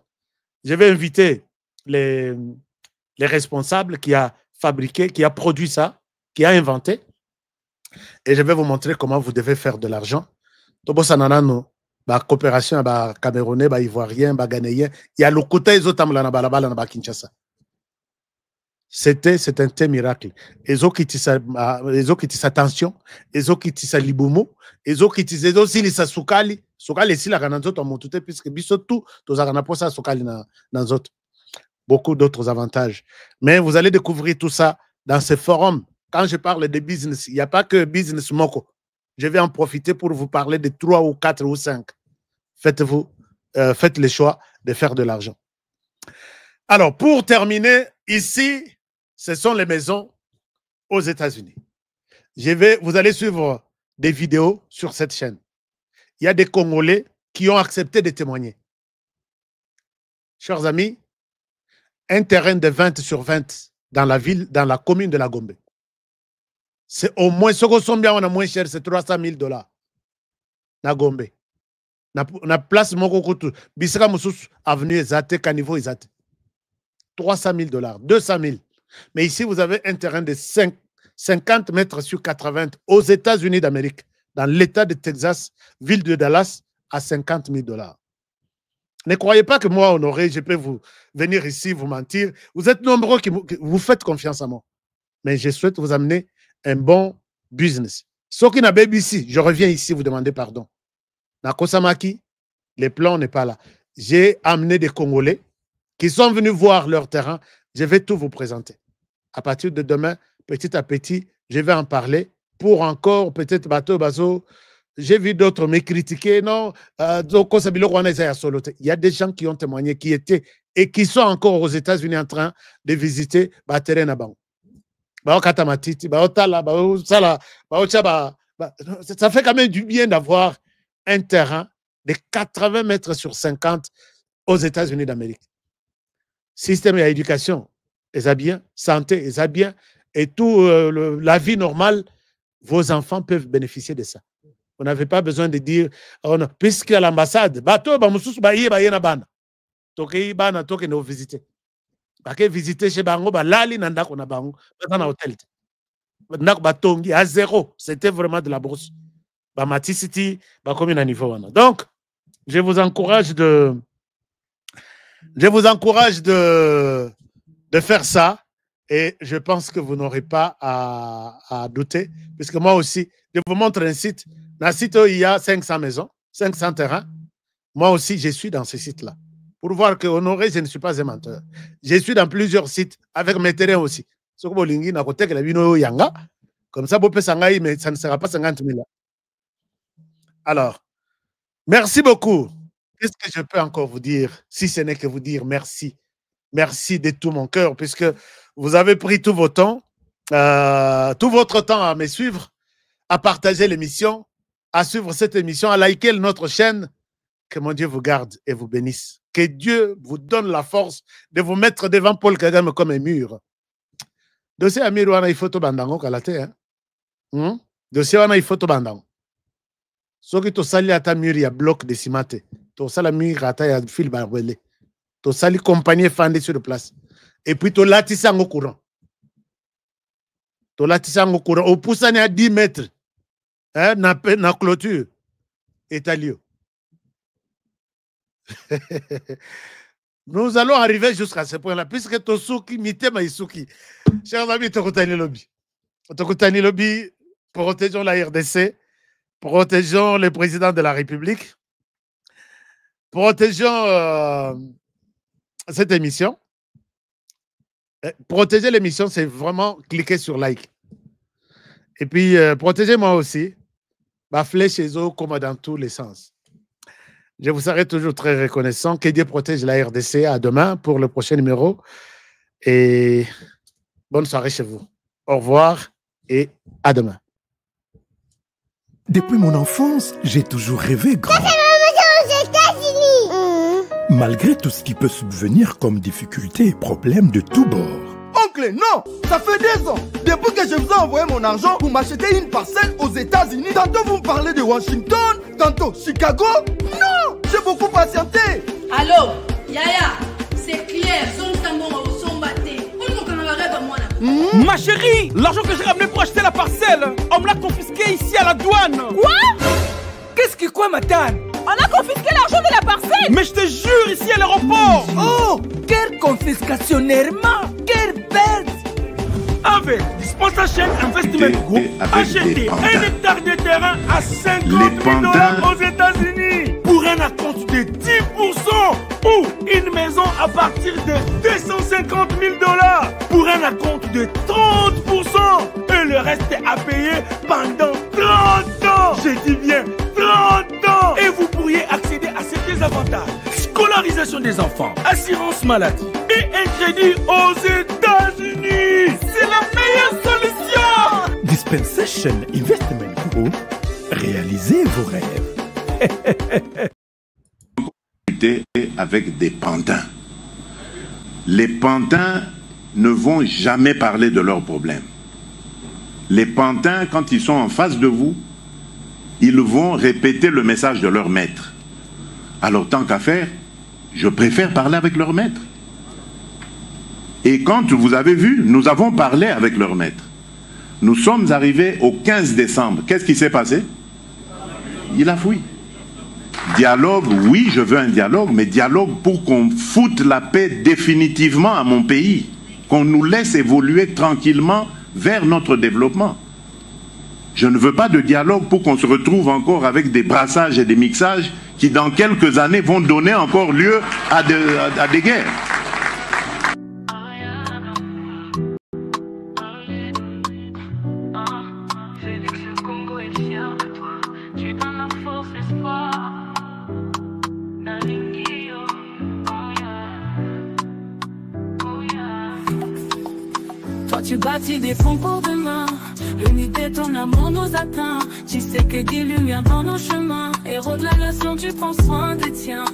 Je vais inviter les responsables qui a fabriqué, qui a produit ça, qui a inventé. Et je vais vous montrer comment vous devez faire de l'argent. Tobo sananano, ba coopération ba camerounais, ba ivoirien, ba ghanéen. Il y a le côté isotam la balabala na ba Kinshasa. c'est un tel miracle. Ezokitisa tension, ezokitisa libumu, ezokitisa osilisa sukali, sukali esilaka na nzoto motu te puisque biso tout tozaka na posa sukali na nzoto. Beaucoup d'autres avantages. Mais vous allez découvrir tout ça dans ce forum. Quand je parle de business, il n'y a pas que business moko. Je vais en profiter pour vous parler de 3 ou 4 ou 5. Faites le choix de faire de l'argent. Alors, pour terminer, ici, ce sont les maisons aux États-Unis. Vous allez suivre des vidéos sur cette chaîne. Il y a des Congolais qui ont accepté de témoigner. Chers amis, un terrain de 20 sur 20 dans la ville, dans la commune de la Gombe. C'est au moins, ce qu'on sont bien, on a moins cher, c'est $300,000. Na Gombe. Na place moko kutu. Bisaka mususu avenue Ezate, Caniveau Ezate. $300,000, 200,000. Mais ici, vous avez un terrain de 50 mètres sur 80 aux États-Unis d'Amérique, dans l'État de Texas, ville de Dallas, à $50,000. Ne croyez pas que moi, Honoré, je peux vous venir ici, vous mentir. Vous êtes nombreux qui vous faites confiance à moi. Mais je souhaite vous amener un bon business. Ceux qui n'ont pas ici, je reviens ici vous demander pardon. Na Kosamaki, les plans n'est pas là. J'ai amené des Congolais qui sont venus voir leur terrain. Je vais tout vous présenter. À partir de demain, petit à petit, je vais en parler pour encore peut-être bateau. J'ai vu d'autres me critiquer. Non, il y a des gens qui ont témoigné, qui étaient et qui sont encore aux États-Unis en train de visiter terrain. Ça fait quand même du bien d'avoir un terrain de 80 mètres sur 50 aux États-Unis d'Amérique. Système d'éducation, ils ont bien, santé, ils ont bien, et tout la vie normale, vos enfants peuvent bénéficier de ça. Vous n'avez pas besoin de dire, oh non, puisque à l'ambassade, nous visiter. Visiter chez Bango, lali nanda kona Bango, dans un hôtel. À zéro, c'était vraiment de la bourse. Mati City, comme un niveau. Donc, je vous encourage de faire ça et je pense que vous n'aurez pas à douter, puisque moi aussi, je vous montre un site. Dans le site, il y a 500 maisons, 500 terrains. Moi aussi, je suis dans ce site-là. Pour voir que Honoré, je ne suis pas un menteur. Je suis dans plusieurs sites avec mes terrains aussi. Comme ça, mais ça ne sera pas 50 000. Alors, merci beaucoup. Qu'est-ce que je peux encore vous dire, si ce n'est que vous dire merci. Merci de tout mon cœur, puisque vous avez pris tout votre temps à me suivre, à partager l'émission, à suivre cette émission, à liker notre chaîne. Que mon Dieu vous garde et vous bénisse. Que Dieu vous donne la force de vous mettre devant Paul Kagame comme un mur. Dossier à Mirouana, il faut tout bandango kalate. Dossier wana il faut tout bandango. Ce qui te sali à ta mur, il y a bloc de cimate. To sala mur à ta fil barbelé. To sali compagnie fandé sur place. Et puis to latissant au courant. To latissant au courant. Au poussane à 10 mètres. Na clôture. Et à lieu. Nous allons arriver jusqu'à ce point-là, puisque Tosuki, Mitema Isuki. Chers amis, Tokutani Lobby. Tokutani Lobby, protégeons la RDC, protégeons le président de la République, protégeons cette émission. Protéger l'émission, c'est vraiment cliquer sur like. Et puis, protégez-moi aussi. Baflez chez eux comme dans tous les sens. Je vous serai toujours très reconnaissant. Que Dieu protège la RDC. À demain pour le prochain numéro. Et bonne soirée chez vous. Au revoir et à demain. Depuis mon enfance, j'ai toujours rêvé grand. Malgré tout ce qui peut subvenir comme difficultés et problèmes de tous bords. Oncle, non, ça fait 2 ans. Depuis que je vous ai envoyé mon argent, vous m'achetez une parcelle aux États-Unis. Tantôt vous me parlez de Washington, tantôt Chicago. Non, j'ai beaucoup patienté. Allô, Yaya, c'est clair. Ma chérie, l'argent que j'ai ramené pour acheter la parcelle, on me l'a confisqué ici à la douane. Quoi? Qu'est-ce que quoi, madame? On a confisqué l'argent de la parcelle. Mais je te jure, ici à l'aéroport. Oh, quel confiscationnairement, quelle perte. Dispensation Investment Group a acheté 1 hectare de terrain à 50 000 $ aux États-Unis pour un acompte de 10% ou une maison à partir de 250 000 $ pour un acompte de 30% et le reste à payer pendant 30 ans. Je dis bien 30 ans. Et vous pourriez accéder à ces désavantages: scolarisation des enfants, assurance maladie et un crédit aux États-Unis. C'est la meilleure solution. Dispensation Investment Group, réalisez vos rêves. Avec des pantins. Les pantins ne vont jamais parler de leurs problèmes. Les pantins, quand ils sont en face de vous, ils vont répéter le message de leur maître. Alors, tant qu'à faire, je préfère parler avec leur maître. Et quand vous avez vu, nous avons parlé avec leur maître. Nous sommes arrivés au 15 décembre. Qu'est-ce qui s'est passé? Il a fui. Dialogue, oui, je veux un dialogue, mais dialogue pour qu'on foute la paix définitivement à mon pays, qu'on nous laisse évoluer tranquillement vers notre développement. Je ne veux pas de dialogue pour qu'on se retrouve encore avec des brassages et des mixages qui, dans quelques années, vont donner encore lieu à des guerres. Toi tu bâtis des fonds pour demain. L'unité, ton amour nous atteint. Tu sais que des lumières dans nos chemins. Héros de la nation, tu prends soin des tiens.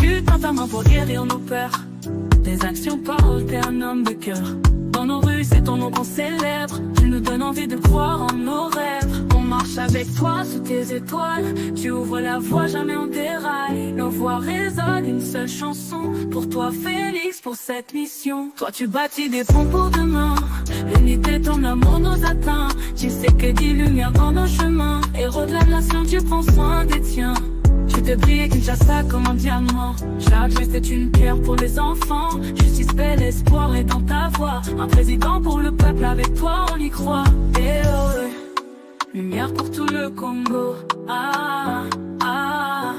Tu tends ta main pour guérir nos peurs. Tes actions, paroles, t'es un homme de cœur. Dans nos rues, c'est ton nom qu'on célèbre. Tu nous donnes envie de croire en nos rêves. On marche avec toi sous tes étoiles. Tu ouvres la voie, jamais on déraille. Nos voix résonnent, une seule chanson. Pour toi, Félix, pour cette mission. Toi, tu bâtis des ponts pour demain. L'unité, ton amour nous atteint. Tu sais que des lumières dans nos chemins. Héros de la nation, tu prends soin des tiens. Tu te brilles Kinshasa comme un diamant. Chaque geste est une pierre pour les enfants. Justice, paix, l'espoir est dans ta voix. Un président pour le peuple, avec toi on y croit. Et oh, lumière pour tout le Congo. Ah, ah,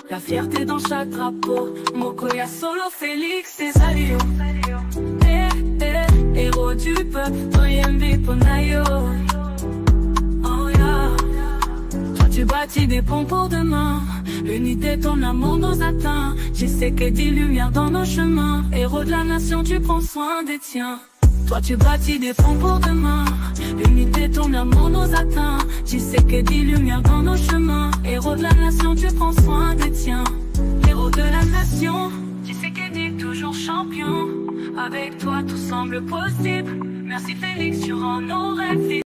la fierté dans chaque drapeau. Mokoya, Solo, Félix et Salio. Héros du peuple, Toyembe, Ponayo. Oh yeah. Tu bâtis des ponts pour demain. L'unité, ton amour nous atteint. Tu sais que des lumières dans nos chemins. Héros de la nation, tu prends soin des tiens. Toi tu bâtis des ponts pour demain. L'unité, ton amour nous atteint. Tu sais que des lumières dans nos chemins. Héros de la nation, tu prends soin des tiens. Héros de la nation, tu sais que t'es toujours champion. Avec toi tout semble possible. Merci Félix, tu rends nos rêves.